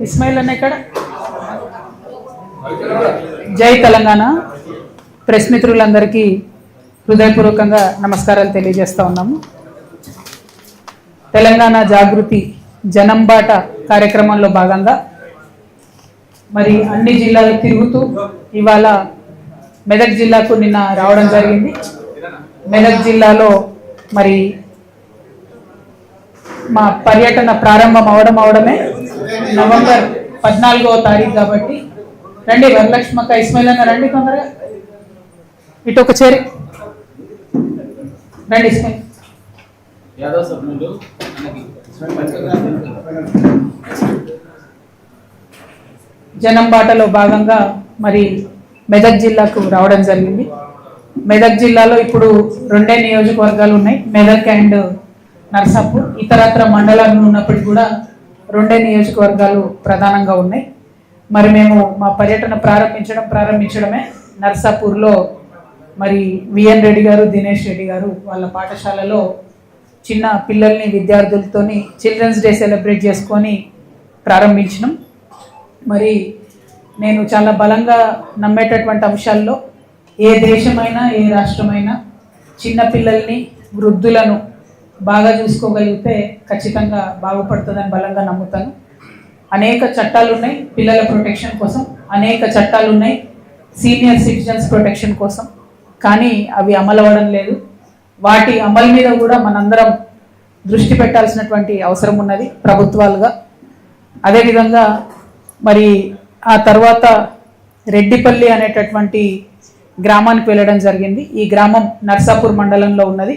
ఇస్మాయిల్ అన్న ఇక్కడ జై తెలంగాణ ప్రెస్ మిత్రులందరికీ హృదయపూర్వకంగా నమస్కారాలు తెలియజేస్తా ఉన్నాము. తెలంగాణ జాగృతి జనంబాట కార్యక్రమంలో భాగంగా మరి అన్ని జిల్లాలు తిరుగుతూ ఇవాళ మెదక్ జిల్లాకు నిన్న రావడం జరిగింది. మెదక్ జిల్లాలో మరి మా పర్యటన ప్రారంభం అవడమే నవంబర్ 14వ తారీఖు కాబట్టి రండి వరలక్ష్మక్క ఇస్మాయిల్ అన్న రండి తొందరగా ఇటు ఒక చేరి రండి ఇస్మాయిల్ జనం బాటలో భాగంగా మరి మెదక్ జిల్లాకు రావడం జరిగింది. మెదక్ జిల్లాలో ఇప్పుడు 2 నియోజకవర్గాలు ఉన్నాయి, మెదక్ అండ్ నర్సాపూర్. ఇతరత్ర మండలాలు ఉన్నప్పటికీ కూడా 2 నియోజకవర్గాలు ప్రధానంగా ఉన్నాయి. మరి మేము మా పర్యటన ప్రారంభించడమే నర్సాపూర్లో మరి విఎన్ రెడ్డి గారు, దినేష్ రెడ్డి గారు వాళ్ళ పాఠశాలలో చిన్న పిల్లల్ని విద్యార్థులతోని చిల్డ్రన్స్ డే సెలబ్రేట్ చేసుకొని ప్రారంభించినాం. మరి నేను చాలా బలంగా నమ్మేటటువంటి అంశాల్లో ఏ దేశమైనా ఏ రాష్ట్రమైనా చిన్నపిల్లల్ని వృద్ధులను బాగా చూసుకోగలిగితే ఖచ్చితంగా బాగుపడుతుందని బలంగా నమ్ముతాను. అనేక చట్టాలు ఉన్నాయి పిల్లల ప్రొటెక్షన్ కోసం, అనేక చట్టాలు ఉన్నాయి సీనియర్ సిటిజన్స్ ప్రొటెక్షన్ కోసం, కానీ అవి అమలు అవ్వడం లేదు. వాటి అమలు మీద కూడా మనందరం దృష్టి పెట్టాల్సినటువంటి అవసరం ఉన్నది ప్రభుత్వాలుగా. అదేవిధంగా మరి ఆ తర్వాత రెడ్డిపల్లి అనేటటువంటి గ్రామానికి వెళ్ళడం జరిగింది. ఈ గ్రామం నర్సాపూర్ మండలంలో ఉన్నది.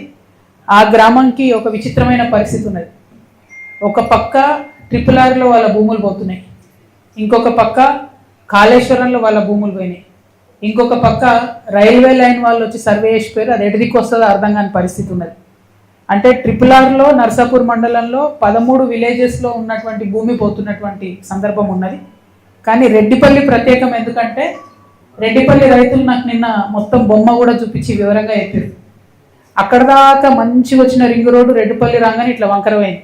ఆ గ్రామంకి ఒక విచిత్రమైన పరిస్థితి ఉన్నది. ఒక పక్క RRRలో వాళ్ళ భూములు పోతున్నాయి, ఇంకొక పక్క కాళేశ్వరంలో వాళ్ళ భూములు పోయినాయి, ఇంకొక పక్క రైల్వే లైన్ వాళ్ళు వచ్చి సర్వే చేసి పేరు అది ఎటు దిక్కు వస్తుందో అర్థం కాని పరిస్థితి ఉన్నది. అంటే RRRలో నర్సాపూర్ మండలంలో 13 విలేజెస్లో ఉన్నటువంటి భూమి పోతున్నటువంటి సందర్భం ఉన్నది. కానీ రెడ్డిపల్లి ప్రత్యేకం ఎందుకంటే రెడ్డిపల్లి రైతులు నాకు నిన్న మొత్తం బొమ్మ కూడా చూపించి వివరంగా చెప్పారు. అక్కడ దాకా మంచిగా వచ్చిన రింగ్ రోడ్డు రెడ్డిపల్లి రాగానే ఇట్లా వంకరమైంది.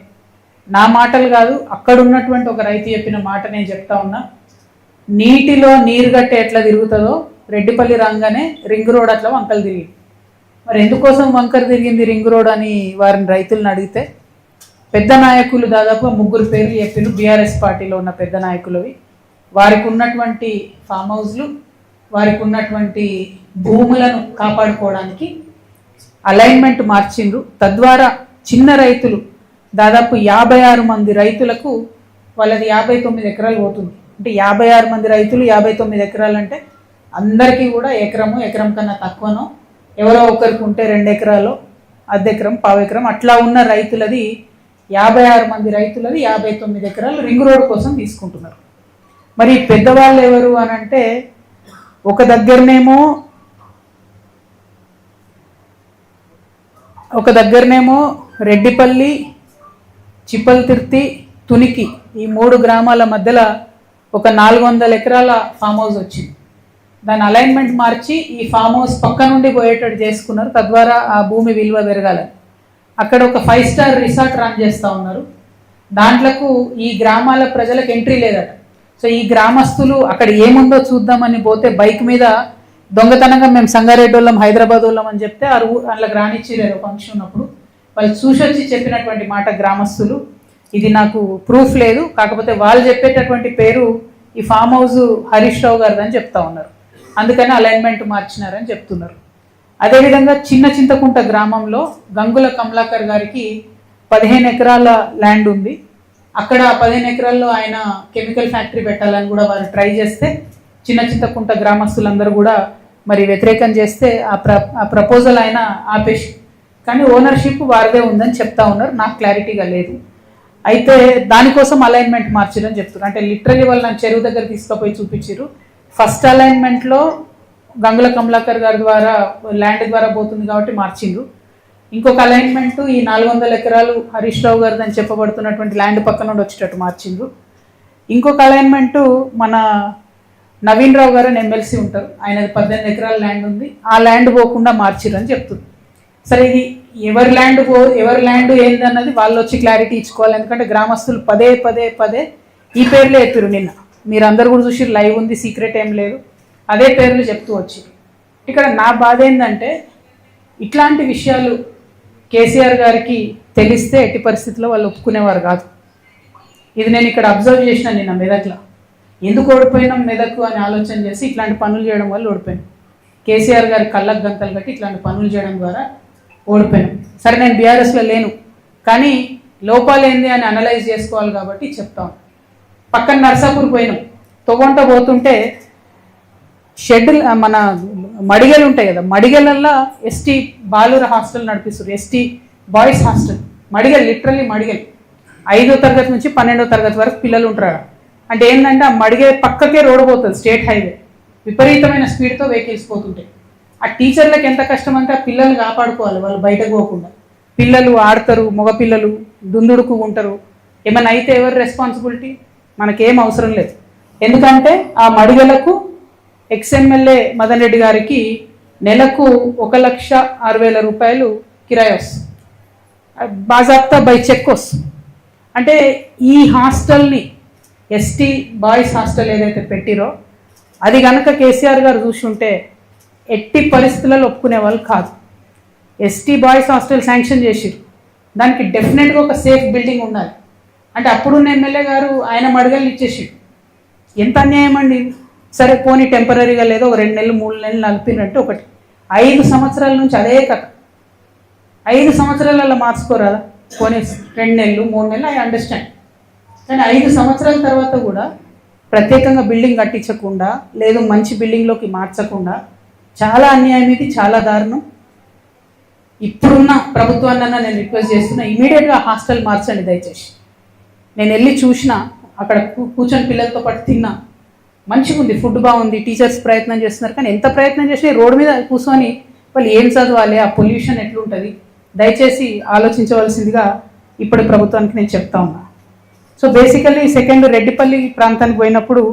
నా మాటలు కాదు, అక్కడ ఉన్నటువంటి ఒక రైతు చెప్పిన మాట నేను చెప్తా ఉన్నా. నీటిలో నీరు గట్టే ఎట్లా తిరుగుతుందో రెడ్డిపల్లి రాగానే రింగ్ రోడ్ అట్లా వంకలు తిరిగింది. మరి ఎందుకోసం వంకర తిరిగింది రింగ్ రోడ్ అని వారిని రైతులను అడిగితే పెద్ద నాయకులు దాదాపు 3 పేర్లు చెప్పిన బీఆర్ఎస్ పార్టీలో ఉన్న పెద్ద నాయకులవి. వారికి ఉన్నటువంటి ఫామ్ హౌస్లు, వారికి ఉన్నటువంటి భూములను కాపాడుకోవడానికి అలైన్మెంట్ మార్చిండ్రు. తద్వారా చిన్న రైతులు దాదాపు 56 మంది రైతులకు వాళ్ళది 59 ఎకరాలు పోతుంది. అంటే 56 మంది రైతులు 59 ఎకరాలు అంటే అందరికీ కూడా ఎకరం కన్నా తక్కువనో, ఎవరో ఒకరికి ఉంటే 2 ఎకరాలు, అర్ధెకరం, పావెకరం అట్లా ఉన్న రైతులది 56 మంది రైతులది 59 ఎకరాలు రింగ్ రోడ్ కోసం తీసుకుంటున్నారు. మరి పెద్దవాళ్ళు ఎవరు అని అంటే ఒక దగ్గరనేమో రెడ్డిపల్లి, చిప్పల్తిర్తి, తునికి ఈ 3 గ్రామాల మధ్యలో ఒక 400 ఎకరాల ఫామ్ హౌస్ వచ్చింది. దాని అలైన్మెంట్ మార్చి ఈ ఫామ్ హౌస్ పక్క నుండి పోయేటట్టు చేసుకున్నారు. తద్వారా ఆ భూమి విలువ పెరగాలని అక్కడ ఒక 5 స్టార్ రిసార్ట్ రన్ చేస్తూ ఉన్నారు. దాంట్లకు ఈ గ్రామాల ప్రజలకు ఎంట్రీ లేదట. సో ఈ గ్రామస్తులు అక్కడ ఏముందో చూద్దామని పోతే బైక్ మీద దొంగతనంగా మేము సంగారెడ్డి వాళ్ళం, హైదరాబాద్ వాళ్ళం అని చెప్తే అందులోకి రానిచ్చిలేరు ఫంక్షన్ ఉన్నప్పుడు. వాళ్ళు చూసొచ్చి చెప్పినటువంటి మాట గ్రామస్తులు, ఇది నాకు ప్రూఫ్ లేదు, కాకపోతే వాళ్ళు చెప్పేటటువంటి పేరు ఈ ఫామ్ హౌస్ హరీష్ రావు గారిదని చెప్తా ఉన్నారు, అందుకని అలైన్మెంట్ మార్చినారని చెప్తున్నారు. అదేవిధంగా చిన్న చింతకుంట గ్రామంలో గంగుల కమలాకర్ గారికి 15 ఎకరాల ల్యాండ్ ఉంది. అక్కడ 15 ఎకరాల్లో ఆయన కెమికల్ ఫ్యాక్టరీ పెట్టాలని కూడా వారు ట్రై చేస్తే చిన్న చింతకుంట గ్రామస్తులందరూ కూడా మరి వ్యతిరేకం చేస్తే ఆ ప్రపోజల్ ఆయన ఆపేసి, కానీ ఓనర్షిప్ వారిదే ఉందని చెప్తా ఉన్నారు. నాకు క్లారిటీగా లేదు. అయితే దానికోసం అలైన్మెంట్ మార్చిరని చెప్తున్నారు. అంటే లిటరలీ వాళ్ళు నన్ను చెరువు దగ్గర తీసుకుపోయి చూపించారు. ఫస్ట్ అలైన్మెంట్లో గంగుల కమలాకర్ గారి ద్వారా ల్యాండ్ ద్వారా పోతుంది కాబట్టి మార్చిండ్రు. ఇంకొక అలైన్మెంట్ ఈ 400 ఎకరాలు హరీష్ రావు గారిది అని చెప్పబడుతున్నటువంటి ల్యాండ్ పక్క నుండి వచ్చేటట్టు మార్చిండ్రు. ఇంకొక అలైన్మెంట్ మన నవీన్ రావు గారు అని ఎమ్మెల్సీ ఉంటారు, ఆయనది 18 ఎకరాల ల్యాండ్ ఉంది, ఆ ల్యాండ్ పోకుండా మార్చిరు అని చెప్తుంది. సరే ఇది ఎవరి ల్యాండ్ ఏందన్నది వాళ్ళు వచ్చి క్లారిటీ ఇచ్చుకోవాలి. ఎందుకంటే గ్రామస్తులు పదే ఈ పేర్లే ఎత్తురు నిన్న. మీరు అందరు కూడా చూసి లైవ్ ఉంది, సీక్రెట్ ఏం లేదు, అదే పేర్లు చెప్తూ వచ్చి. ఇక్కడ నా బాధ ఏంటంటే ఇట్లాంటి విషయాలు కేసీఆర్ గారికి తెలిస్తే ఎట్టి పరిస్థితుల్లో వాళ్ళు ఒప్పుకునేవారు కాదు. ఇది నేను ఇక్కడ అబ్జర్వ్ చేసిన నిన్న మెదక్లో. ఎందుకు ఓడిపోయినాం మెదక్ అని ఆలోచన చేసి ఇట్లాంటి పనులు చేయడం వల్ల ఓడిపోయాను. కేసీఆర్ గారి కళ్ళకు గంతలు కట్టి ఇట్లాంటి పనులు చేయడం ద్వారా ఓడిపోయాను. సరే, నేను బీఆర్ఎస్లో లేను, కానీ లోపాలు ఏంది అని అనలైజ్ చేసుకోవాలి కాబట్టి చెప్తాం. పక్కన నర్సాపూర్ పోయినాం, తొగొంట పోతుంటే షెడ్ మన మడిగలు ఉంటాయి కదా, మడిగలల్లో ఎస్టీ బాలుర హాస్టల్ నడిపిస్తారు, ఎస్టీ బాయ్స్ హాస్టల్. మడిగలు, లిటరల్లీ మడిగలు. 5వ తరగతి నుంచి 12వ తరగతి వరకు పిల్లలు ఉంటారు. అంటే ఏంటంటే ఆ మడిగే పక్కకే రోడ్డు పోతుంది, స్టేట్ హైవే, విపరీతమైన స్పీడ్తో వెహికల్స్ పోతుంటాయి. ఆ టీచర్లకు ఎంత కష్టం అంటే ఆ పిల్లల్ని కాపాడుకోవాలి, వాళ్ళు బయటకు పోకుండా. పిల్లలు ఆడతారు, మగపిల్లలు దుందుడుకు ఉంటారు, ఏమైనా అయితే ఎవరు రెస్పాన్సిబిలిటీ? మనకేం అవసరం లేదు. ఎందుకంటే ఆ మడిగలకు ఎక్స్ఎమ్మెల్యే మదన్ రెడ్డి గారికి నెలకు 1,60,000 రూపాయలు కిరాయి వస్తుంది, బాజాప్తా బై చెక్ వస్తుంది. అంటే ఈ హాస్టల్ని, ఎస్టీ బాయ్స్ హాస్టల్ ఏదైతే పెట్టిరో అది కనుక కేసీఆర్ గారు చూసుంటే ఎట్టి పరిస్థితులలో ఒప్పుకునే వాళ్ళు కాదు. ఎస్టీ బాయ్స్ హాస్టల్ శాంక్షన్ చేసిరు, దానికి డెఫినెట్గా ఒక సేఫ్ బిల్డింగ్ ఉండాలి. అంటే అప్పుడున్న ఎమ్మెల్యే గారు ఆయన మడగల్ని ఇచ్చేసిరు. ఎంత అన్యాయం అండి. సరే పోనీ టెంపరీగా లేదో 2 నెలలు 3 నెలలు నలిపినట్టు ఒకటి. 5 సంవత్సరాల నుంచి అదే కథ. 5 సంవత్సరాలలో మార్చుకోరాదా? పోనీ 2 నెలలు 3 నెలలు ఐ అండర్స్టాండ్. కానీ 5 సంవత్సరాల తర్వాత కూడా ప్రత్యేకంగా బిల్డింగ్ కట్టించకుండా, లేదు మంచి బిల్డింగ్లోకి మార్చకుండా చాలా అన్యాయం. ఇది చాలా దారుణం. ఇప్పుడున్న ప్రభుత్వాన్నైనా నేను రిక్వెస్ట్ చేస్తున్నా, ఇమీడియట్గా హాస్టల్ మార్చండి దయచేసి. నేను వెళ్ళి చూసిన, అక్కడ కూర్చొని పిల్లలతో పాటు తిన్నా, మంచిగా ఉంది, ఫుడ్ బాగుంది, టీచర్స్ ప్రయత్నం చేస్తున్నారు. కానీ ఎంత ప్రయత్నం చేసినా రోడ్డు మీద కూర్చొని వాళ్ళు ఏం చదవాలి, ఆ పొల్యూషన్ ఎట్లుంటుంది, దయచేసి ఆలోచించవలసిందిగా ఇప్పటి ప్రభుత్వానికి నేను చెప్తా ఉన్నా. సో బేసికల్లీ సెకండ్ రెడ్డిపల్లి ప్రాంతానికి పోయినప్పుడు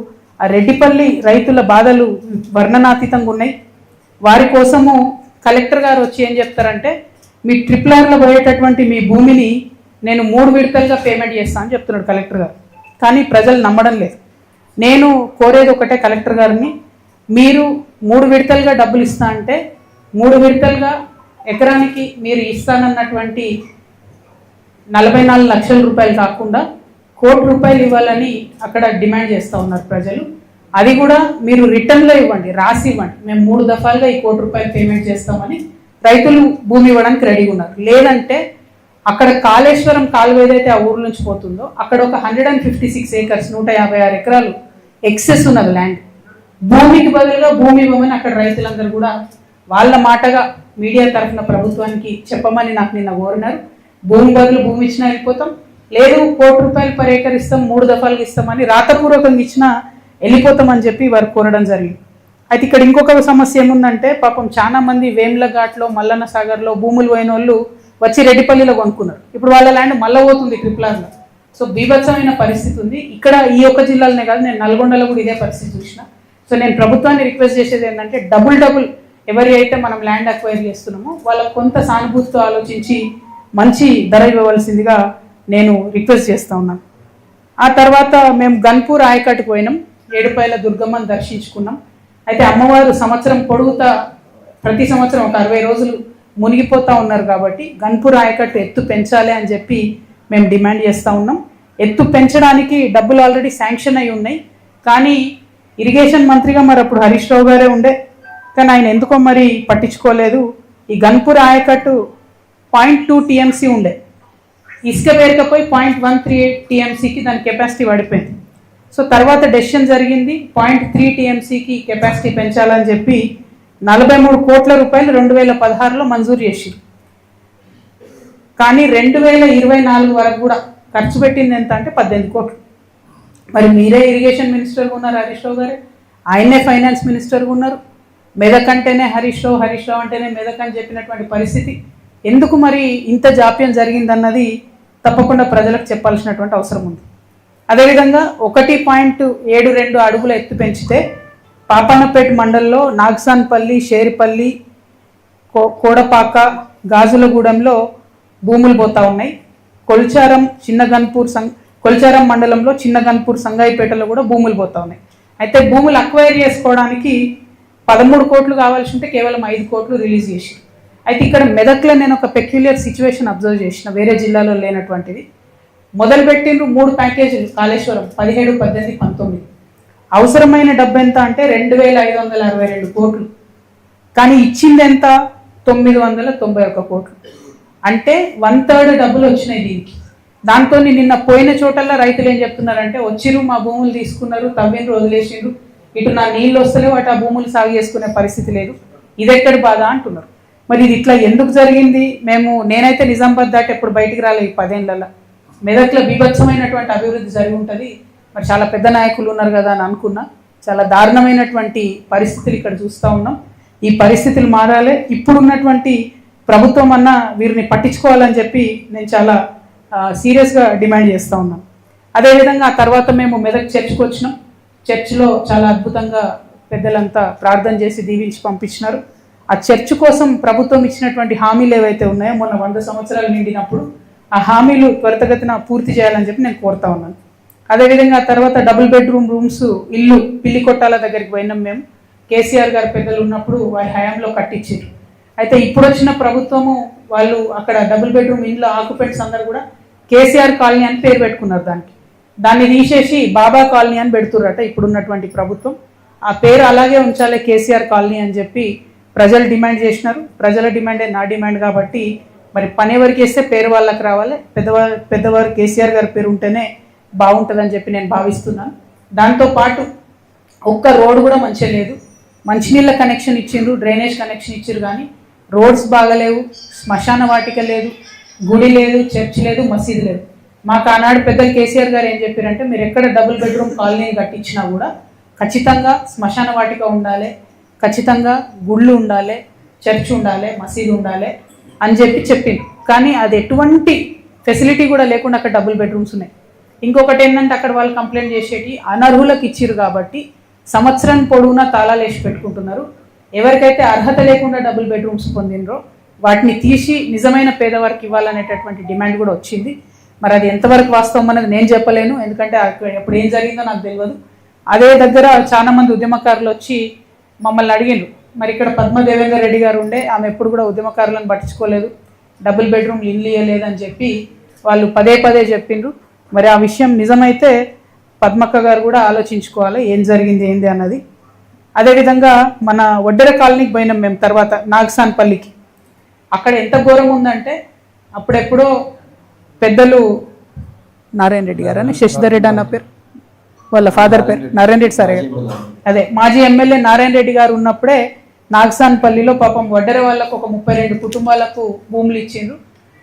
ఆ రెడ్డిపల్లి రైతుల బాధలు వర్ణనాతీతంగా ఉన్నాయి. వారి కోసము కలెక్టర్ గారు వచ్చి ఏం చెప్తారంటే, మీ ట్రిప్లర్లో పోయేటటువంటి మీ భూమిని నేను 3 విడతలుగా పేమెంట్ చేస్తాను అని చెప్తున్నాడు కలెక్టర్ గారు. కానీ ప్రజలు నమ్మడం లేదు. నేను కోరేది ఒకటే కలెక్టర్ గారిని, మీరు 3 విడతలుగా డబ్బులు ఇస్తా అంటే 3 విడతలుగా ఎకరానికి మీరు ఇస్తానన్నటువంటి 44 లక్షల రూపాయలు కాకుండా 1 కోటి రూపాయలు ఇవ్వాలని అక్కడ డిమాండ్ చేస్తూ ఉన్నారు ప్రజలు. అది కూడా మీరు రిటర్న్లో ఇవ్వండి, రాసి ఇవ్వండి, మేము 3 దఫాలుగా ఈ 1 కోటి రూపాయలు పేమెంట్ చేస్తామని రైతులు భూమి ఇవ్వడానికి రెడీగా ఉన్నారు. లేదంటే అక్కడ కాళేశ్వరం కాలువ ఏదైతే ఆ ఊరు నుంచి పోతుందో అక్కడ ఒక 156 ఏకర్స్ 156 ఎకరాలు ఎక్సెస్ ఉన్నది ల్యాండ్. భూమికి బదులుగా భూమి ఇవ్వమని అక్కడ రైతులందరూ కూడా వాళ్ళ మాటగా మీడియా తరఫున ప్రభుత్వానికి చెప్పమని నాకు నిన్న కోరినారు. భూమి బదులు భూమి ఇచ్చినా వెళ్ళిపోతాం, లేదు 1 కోటి రూపాయలు పర్ ఏకర్ ఇస్తాం, 3 దఫాలుగా ఇస్తామని రాతపూర్వకంగా ఇచ్చినా వెళ్ళిపోతామని చెప్పి వారు కోరడం జరిగింది. అయితే ఇక్కడ ఇంకొక సమస్య ఏముందంటే, పాపం చాలా మంది వేములఘాట్లో, మల్లన్న సాగర్లో భూములు పోయిన వాళ్ళు వచ్చి రెడ్డిపల్లిలో కొనుక్కున్నారు. ఇప్పుడు వాళ్ళ ల్యాండ్ మళ్ళీ పోతుంది ట్రిప్లర్లో. సో బీభత్సమైన పరిస్థితి ఉంది. ఇక్కడ ఈ ఒక్క జిల్లాలోనే కాదు, నేను నల్గొండలో కూడా ఇదే పరిస్థితి చూసిన. సో నేను ప్రభుత్వాన్ని రిక్వెస్ట్ చేసేది ఏంటంటే, డబుల్ ఎవరి అయితే మనం ల్యాండ్ అక్వైర్ చేస్తున్నామో వాళ్ళకు కొంత సానుభూతితో ఆలోచించి మంచి ధర ఇవ్వవలసిందిగా నేను రిక్వెస్ట్ చేస్తూ ఉన్నాను. ఆ తర్వాత మేము గన్పూర్ ఆయకట్టుకు పోయినాం, ఏడుపాయల దుర్గమ్మను దర్శించుకున్నాం. అయితే అమ్మవారు సంవత్సరం పొడుగుతా ప్రతి సంవత్సరం ఒక 60 రోజులు మునిగిపోతూ ఉన్నారు కాబట్టి గన్పూర్ ఆయకట్టు ఎత్తు పెంచాలి అని చెప్పి మేము డిమాండ్ చేస్తూ ఉన్నాం. ఎత్తు పెంచడానికి డబ్బులు ఆల్రెడీ శాంక్షన్ అయి ఉన్నాయి. కానీ ఇరిగేషన్ మంత్రిగా మరి అప్పుడు హరీష్ రావు గారే ఉండే, కానీ ఆయన ఎందుకో మరి పట్టించుకోలేదు. ఈ గన్పూర్ ఆయకట్టు 0.2 TMC ఉండే, ఇసుక పేరుకపోయి 0.138 TMCకి దాని కెపాసిటీ పడిపోయింది. సో తర్వాత డెసిషన్ జరిగింది 0.3 TMCకి కెపాసిటీ పెంచాలని చెప్పి 43 కోట్ల రూపాయలు 2016లో మంజూరు చేసి, కానీ 2024 వరకు కూడా ఖర్చు పెట్టింది ఎంత అంటే 18 కోట్లు. మరి మీరే ఇరిగేషన్ మినిస్టర్గా ఉన్నారు హరీష్ రావు గారే, ఆయనే ఫైనాన్స్ మినిస్టర్గా ఉన్నారు. మెదక్ అంటేనే హరీష్ రావు, హరీష్ రావు అంటేనే మెదక్ అని చెప్పినటువంటి పరిస్థితి. ఎందుకు మరి ఇంత జాప్యం జరిగిందన్నది తప్పకుండా ప్రజలకు చెప్పాల్సినటువంటి అవసరం ఉంది. అదేవిధంగా 1.72 అడుగుల ఎత్తు పెంచితే పాపన్నపేట మండలంలో నాగసాన్పల్లి, షేరిపల్లి, కోడపాక, గాజులగూడెంలో భూములు పోతా ఉన్నాయి. కొల్చారం, చిన్న గన్పూర్ కొల్చారం మండలంలో చిన్న గన్పూర్ సంగాయిపేటలో కూడా భూములు పోతా ఉన్నాయి. అయితే భూములు అక్వైర్ చేసుకోవడానికి 13 కోట్లు కావాల్సి ఉంటే కేవలం 5 కోట్లు రిలీజ్ చేసి. అయితే ఇక్కడ మెదక్లో నేను ఒక పెక్యులియర్ సిచ్యువేషన్ అబ్జర్వ్ చేసిన, వేరే జిల్లాలో లేనటువంటిది. మొదలుపెట్టిండ్రు 3 ప్యాకేజీలు కాళేశ్వరం 17, 18, 19. అవసరమైన డబ్బు ఎంత అంటే 2,562 కోట్లు, కానీ ఇచ్చింది ఎంత 991 కోట్లు. అంటే 1/3 డబ్బులు వచ్చినాయి దీనికి. దాంతో నిన్న పోయిన చోటల్లో రైతులు ఏం చెప్తున్నారంటే, వచ్చిరు మా భూములు తీసుకున్నారు, తవ్విండ్రు, వదిలేసిండ్రు, ఇటు నా నీళ్ళు వస్తలేవు, అటు ఆ భూములు సాగు చేసుకునే పరిస్థితి లేదు, ఇదెక్కడి బాధ అంటున్నారు. మరి ఇది ఇట్లా ఎందుకు జరిగింది? నేనైతే నిజామాబాద్ దాటి ఎప్పుడు బయటికి రాలేదు ఈ 10 ఏళ్లలో. మెదక్లో బీభత్సమైనటువంటి అభివృద్ధి జరిగి ఉంటుంది, మరి చాలా పెద్ద నాయకులు ఉన్నారు కదా అని అనుకున్నా. చాలా దారుణమైనటువంటి పరిస్థితులు ఇక్కడ చూస్తూ ఉన్నాం. ఈ పరిస్థితులు మారాలి. ఇప్పుడున్నటువంటి ప్రభుత్వం అన్న వీరిని పట్టించుకోవాలని చెప్పి నేను చాలా సీరియస్గా డిమాండ్ చేస్తూ ఉన్నాం. అదేవిధంగా ఆ తర్వాత మేము మెదక్ చర్చ్కి వచ్చినాం. చర్చ్లో చాలా అద్భుతంగా పెద్దలంతా ప్రార్థన చేసి దీవించి పంపించినారు. ఆ చర్చ్ కోసం ప్రభుత్వం ఇచ్చినటువంటి హామీలు ఏవైతే ఉన్నాయో మొన్న 100 సంవత్సరాలు నిండినప్పుడు ఆ హామీలు త్వరితగతిన పూర్తి చేయాలని చెప్పి నేను కోరుతా ఉన్నాను. అదేవిధంగా తర్వాత డబుల్ బెడ్రూమ్ రూమ్స్ ఇల్లు పిల్లి కొట్టాల దగ్గరికి పోయినాం మేము. కేసీఆర్ గారు పెద్దలు ఉన్నప్పుడు వారి హయాంలో కట్టించారు. అయితే ఇప్పుడు వచ్చిన ప్రభుత్వము వాళ్ళు అక్కడ డబుల్ బెడ్రూమ్ ఇండ్ల ఆక్యుపెంట్స్ అందరూ కూడా కేసీఆర్ కాలనీ అని పేరు పెట్టుకున్నారు. దాన్ని తీసేసి బాబా కాలనీ అని పెడుతుర్రట ఇప్పుడున్నటువంటి ప్రభుత్వం. ఆ పేరు అలాగే ఉంచాలి కేసీఆర్ కాలనీ అని చెప్పి ప్రజలు డిమాండ్ చేసినారు. ప్రజల డిమాండే నా డిమాండ్ కాబట్టి మరి పని ఎవరికి వేస్తే పేరు వాళ్ళకి రావాలి. పెద్దవారు కేసీఆర్ గారి పేరు ఉంటేనే బాగుంటుందని చెప్పి నేను భావిస్తున్నాను. దాంతోపాటు ఒక్క రోడ్డు కూడా మంచిగా లేదు. మంచినీళ్ళ కనెక్షన్ ఇచ్చిండ్రు, డ్రైనేజ్ కనెక్షన్ ఇచ్చారు, కానీ రోడ్స్ బాగలేవు, శ్మశాన వాటిక లేదు, గుడి లేదు, చర్చ్ లేదు, మసీదు లేదు. మాకు ఆనాడు పెద్దలు కేసీఆర్ గారు ఏం చెప్పారంటే, మీరు ఎక్కడ డబుల్ బెడ్రూమ్ కాలనీ కట్టించినా కూడా ఖచ్చితంగా శ్మశాన వాటిక ఉండాలి, ఖచ్చితంగా గుళ్ళు ఉండాలి, చర్చ్ ఉండాలి, మసీదు ఉండాలి అని చెప్పింది. కానీ అది ఎటువంటి ఫెసిలిటీ కూడా లేకుండా అక్కడ డబుల్ బెడ్రూమ్స్ ఉన్నాయి. ఇంకొకటి ఏంటంటే అక్కడ వాళ్ళు కంప్లైంట్ చేసేటి అనర్హులకు ఇచ్చిరు కాబట్టి సంవత్సరం పొడవునా తాళాలు వేసి పెట్టుకుంటున్నారు. ఎవరికైతే అర్హత లేకుండా డబుల్ బెడ్రూమ్స్ పొందినరో వాటిని తీసి నిజమైన పేదవారికి ఇవ్వాలనేటటువంటి డిమాండ్ కూడా వచ్చింది. మరి అది ఎంతవరకు వాస్తవం అన్నది నేను చెప్పలేను, ఎందుకంటే అప్పుడు ఏం జరిగిందో నాకు తెలియదు. అదే దగ్గర చాలా మంది ఉద్యమకారులు వచ్చి మమ్మల్ని అడిగిండ్రు, మరి ఇక్కడ పద్మదేవేందర్ రెడ్డి గారు ఉండే, ఆమె ఎప్పుడు కూడా ఉద్యమకారులను పట్టించుకోలేదు, డబుల్ బెడ్రూమ్ ఇల్లు ఇవ్వలేదని చెప్పి వాళ్ళు పదే చెప్పిండ్రు. మరి ఆ విషయం నిజమైతే పద్మక్క గారు కూడా ఆలోచించుకోవాలి ఏం జరిగింది ఏంది అన్నది. అదేవిధంగా మన వడ్డెర కాలనీకి పోయినాం మేము. తర్వాత నాగసాన్పల్లికి, అక్కడ ఎంత ఘోరం ఉందంటే అప్పుడెప్పుడో పెద్దలు నారాయణ రెడ్డి గారు అని, శశిధర్ రెడ్డి అన్న పేరు, వాళ్ళ ఫాదర్ పేరు నారాయణ రెడ్డి సార్, అదే మాజీ ఎమ్మెల్యే నారాయణ రెడ్డి గారు ఉన్నప్పుడే నాగసాన్పల్లిలో పాపం వడ్డెర వాళ్ళకు ఒక 32 కుటుంబాలకు భూములు ఇచ్చిండ్రు.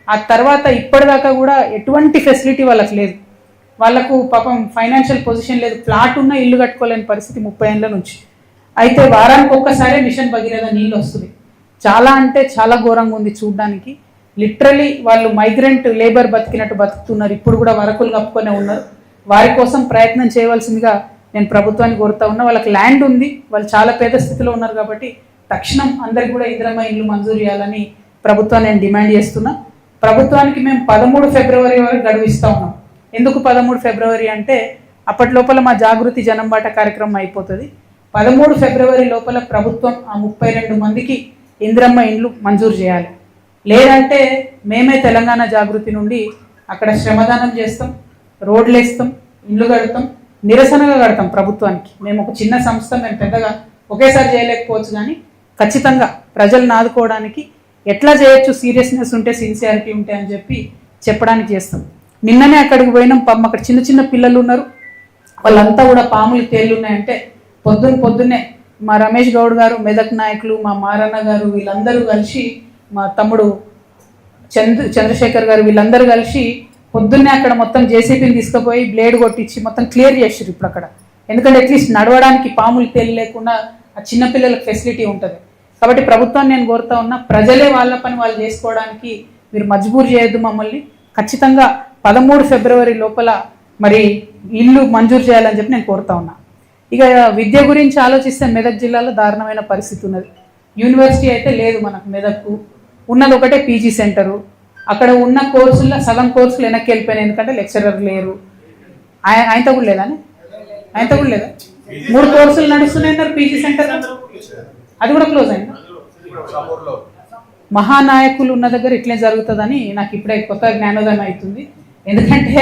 ఆ తర్వాత ఇప్పటిదాకా కూడా ఎటువంటి ఫెసిలిటీ వాళ్ళకి లేదు. వాళ్ళకు పాపం ఫైనాన్షియల్ పొజిషన్ లేదు, ప్లాట్ ఉన్న ఇల్లు కట్టుకోలేని పరిస్థితి 30 ఏళ్ళ నుంచి. అయితే వారానికి ఒక్కసారి మిషన్ భగీరథ నీళ్ళు వస్తుంది. చాలా అంటే చాలా ఘోరంగా ఉంది చూడడానికి. లిటరలీ వాళ్ళు మైగ్రెంట్ లేబర్ బతికినట్టు బతుకుతున్నారు. ఇప్పుడు కూడా వరకులు కప్పుకొనే ఉన్నారు. వారి కోసం ప్రయత్నం చేయవలసిందిగా నేను ప్రభుత్వాన్ని కోరుతా ఉన్నా. వాళ్ళకి ల్యాండ్ ఉంది, వాళ్ళు చాలా పేద స్థితిలో ఉన్నారు కాబట్టి తక్షణం అందరికి కూడా ఇందిరమ్మ ఇల్లు మంజూరు చేయాలని ప్రభుత్వాన్ని నేను డిమాండ్ చేస్తున్నా. ప్రభుత్వానికి మేము 13 ఫిబ్రవరి వరకు గడువు ఇస్తా ఉన్నాం. ఎందుకు 13 ఫిబ్రవరి అంటే అప్పటి లోపల మా జాగృతి జనంబాట కార్యక్రమం అయిపోతుంది. 13 ఫిబ్రవరి లోపల ప్రభుత్వం ఆ 32 మందికి ఇందిరమ్మ ఇండ్లు మంజూరు చేయాలి. లేదంటే మేమే తెలంగాణ జాగృతి నుండి అక్కడ శ్రమదానం చేస్తాం, రోడ్లు వేస్తాం, ఇండ్లు కడతాం, నిరసనగా కడతాం ప్రభుత్వానికి. మేము ఒక చిన్న సంస్థ, మేము పెద్దగా ఒకేసారి చేయలేకపోవచ్చు, కానీ ఖచ్చితంగా ప్రజలను ఆదుకోవడానికి ఎట్లా చేయొచ్చు, సీరియస్నెస్ ఉంటే, సిన్సియారిటీ ఉంటే అని చెప్పి చెప్పడానికి చేస్తాం. నిన్ననే అక్కడికి పోయినాం. అక్కడ చిన్న పిల్లలు ఉన్నారు, వాళ్ళంతా కూడా పాములు తేళ్ళు ఉన్నాయంటే పొద్దున్నే మా రమేష్ గౌడ్ గారు, మెదక్ నాయకులు, మా మారన్న గారు, వీళ్ళందరూ కలిసి, మా తమ్ముడు చంద్రశేఖర్ గారు, వీళ్ళందరూ కలిసి పొద్దున్నే అక్కడ మొత్తం జేసీబీని తీసుకుపోయి బ్లేడ్ కొట్టించి మొత్తం క్లియర్ చేసారు ఇప్పుడు అక్కడ. ఎందుకంటే అట్లీస్ట్ నడవడానికి పాములు తేలి లేకుండా ఆ చిన్నపిల్లలకు ఫెసిలిటీ ఉంటుంది. కాబట్టి ప్రభుత్వాన్ని నేను కోరుతా ఉన్నా, ప్రజలే వాళ్ళ పని వాళ్ళు చేసుకోవడానికి మీరు మజ్బూర్ చేయొద్దు మమ్మల్ని. ఖచ్చితంగా 13 ఫిబ్రవరి లోపల మరి ఇల్లు మంజూరు చేయాలని చెప్పి నేను కోరుతా ఉన్నా. ఇక విద్య గురించి ఆలోచిస్తే మెదక్ జిల్లాలో దారుణమైన పరిస్థితి ఉన్నది. యూనివర్సిటీ అయితే లేదు మనకు మెదక్కు, ఉన్నది ఒకటే పీజీ సెంటరు. అక్కడ ఉన్న కోర్సుల్లో సగం కోర్సులు వెనక్కి వెళ్ళిపోయినాయి, ఎందుకంటే లెక్చరర్ లేరు. ఆయనతో కూడా లేదా ఆయనతో కూడా లేదా 3 కోర్సులు నడుస్తున్నాయి పీజీ సెంటర్, అది కూడా క్లోజ్ అయిందా? మహానాయకులు ఉన్న దగ్గర ఇట్లే జరుగుతుందని నాకు ఇప్పుడే కొత్త జ్ఞానోదయం అవుతుంది. ఎందుకంటే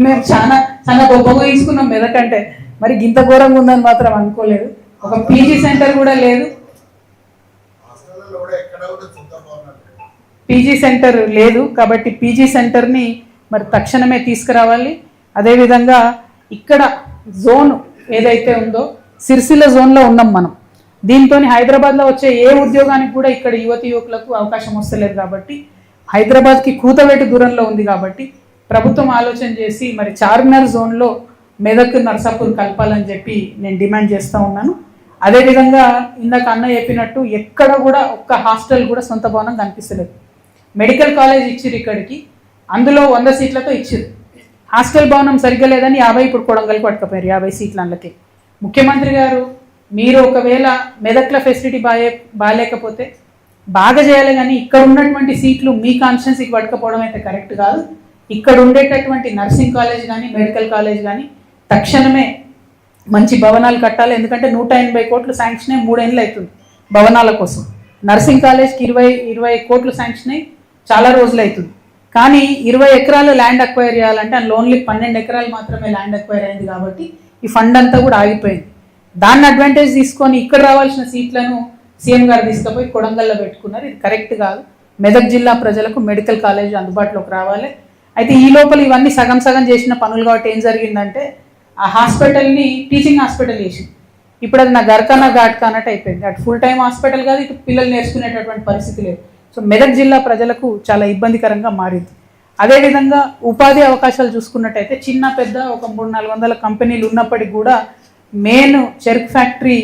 మేము చాలా చాలా గొప్పగా తీసుకున్నాం మెదకంటే, మరి ఇంత ఘోరంగా ఉందని మాత్రం అనుకోలేదు. ఒక పీజీ సెంటర్ కూడా లేదు, పీజీ సెంటర్ లేదు. కాబట్టి పీజీ సెంటర్ని మరి తక్షణమే తీసుకురావాలి. అదేవిధంగా ఇక్కడ జోన్ ఏదైతే ఉందో సిరిసిల్ల జోన్లో ఉన్నాం మనం. దీంతో హైదరాబాద్లో వచ్చే ఏ ఉద్యోగానికి కూడా ఇక్కడ యువతి యువకులకు అవకాశం వస్తలేదు. కాబట్టి హైదరాబాద్కి కూతవేటు దూరంలో ఉంది. కాబట్టి ప్రభుత్వం ఆలోచన చేసి మరి చార్మినార్ జోన్లో మెదక్ నర్సాపూర్ కలపాలని చెప్పి నేను డిమాండ్ చేస్తూ ఉన్నాను. అదేవిధంగా ఇందాక అన్న చెప్పినట్టు ఎక్కడ కూడా ఒక్క హాస్టల్ కూడా సొంత భవనం కనిపిస్తలేదు. మెడికల్ కాలేజ్ ఇచ్చిరు ఇక్కడికి, అందులో 100 సీట్లతో ఇచ్చిరు. హాస్టల్ భవనం సరిగ్గా లేదని 50 ఇప్పుడు కొడంగల్కి పట్టుకపోయారు 50 సీట్ల అందుకే. ముఖ్యమంత్రి గారు మీరు ఒకవేళ మెదక్ల ఫెసిలిటీ బాగాలేకపోతే బాగా చేయాలి, కానీ ఇక్కడ ఉన్నటువంటి సీట్లు మీ కాన్స్టిట్యున్సీకి పట్టుకపోవడం అయితే కరెక్ట్ కాదు. ఇక్కడ ఉండేటటువంటి నర్సింగ్ కాలేజ్ కానీ మెడికల్ కాలేజ్ కానీ తక్షణమే మంచి భవనాలు కట్టాలి. ఎందుకంటే 180 కోట్లు శాంక్షన్ అయ్యి 3 ఏళ్ళు అవుతుంది భవనాల కోసం. నర్సింగ్ కాలేజ్కి 20 కోట్లు శాంక్షన్ అయ్యి చాలా రోజులు అవుతుంది. కానీ 20 ఎకరాలు ల్యాండ్ అక్వైర్ చేయాలంటే అందులో ఓన్లీ 12 ఎకరాలు మాత్రమే ల్యాండ్ అక్వైర్ అయింది. కాబట్టి ఈ ఫండ్ అంతా కూడా ఆగిపోయింది. దాన్ని అడ్వాంటేజ్ తీసుకొని ఇక్కడ రావాల్సిన సీట్లను సీఎం గారు తీసుకుపోయి కొడంగల్లో పెట్టుకున్నారు. ఇది కరెక్ట్ కాదు. మెదక్ జిల్లా ప్రజలకు మెడికల్ కాలేజ్ అందుబాటులోకి రావాలి. అయితే ఈ లోపల ఇవన్నీ సగం సగం చేసిన పనులు కాబట్టి ఏం జరిగిందంటే ఆ హాస్పిటల్ని టీచింగ్ హాస్పిటల్ చేసి ఇప్పుడు అది నా గర్కానా ఘాట్కా అన్నట్టు అయిపోయింది. అటు ఫుల్ టైం హాస్పిటల్ కాదు, ఇటు పిల్లలు నేర్చుకునేటటువంటి పరిస్థితి లేదు. సో మెదక్ జిల్లా ప్రజలకు చాలా ఇబ్బందికరంగా మారింది. అదేవిధంగా ఉపాధి అవకాశాలు చూసుకున్నట్టయితే చిన్న పెద్ద ఒక 300-400 కంపెనీలు ఉన్నప్పటికీ కూడా మెయిన్ చెరుకు ఫ్యాక్టరీ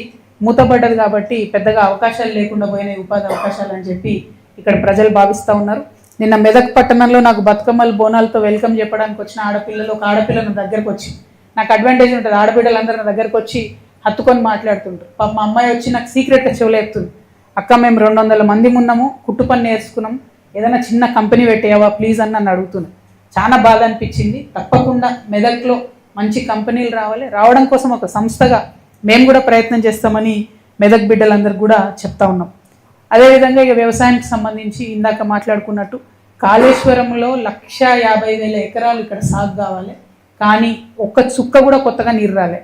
మూతపడ్డది. కాబట్టి పెద్దగా అవకాశాలు లేకుండా పోయినాయి ఉపాధి అవకాశాలు అని చెప్పి ఇక్కడ ప్రజలు భావిస్తూ ఉన్నారు. నిన్న మెదక్ పట్టణంలో నాకు బతుకమ్మలు బోనాలతో వెల్కమ్ చెప్పడానికి వచ్చిన ఆడపిల్లలు, ఒక ఆడపిల్ల నా దగ్గరకు వచ్చి, నాకు అడ్వాంటేజ్ ఉంటుంది, ఆడపిల్లలందరూ నా దగ్గరకు వచ్చి హత్తుకొని మాట్లాడుతుంటారు. పాప మా అమ్మాయి వచ్చి నాకు సీక్రెట్గా చెవులు చెప్తుంది, అక్క మేము 200 మంది ఉన్నాము, కుట్టు పని నేర్చుకున్నాం, ఏదైనా చిన్న కంపెనీ పెట్టేవా ప్లీజ్ అని నన్ను అడుగుతున్నాను. చాలా బాధ అనిపించింది. తప్పకుండా మెదక్లో మంచి కంపెనీలు రావడం కోసం ఒక సంస్థగా మేము కూడా ప్రయత్నం చేస్తామని మెదక్ బిడ్డలందరూ కూడా చెప్తా ఉన్నాం. అదేవిధంగా ఇక వ్యవసాయానికి సంబంధించి ఇందాక మాట్లాడుకున్నట్టు కాళేశ్వరంలో 150,000 ఎకరాలు ఇక్కడ సాగు కావాలి, కానీ ఒక్క చుక్క కూడా కొత్తగా నీరు రాలే.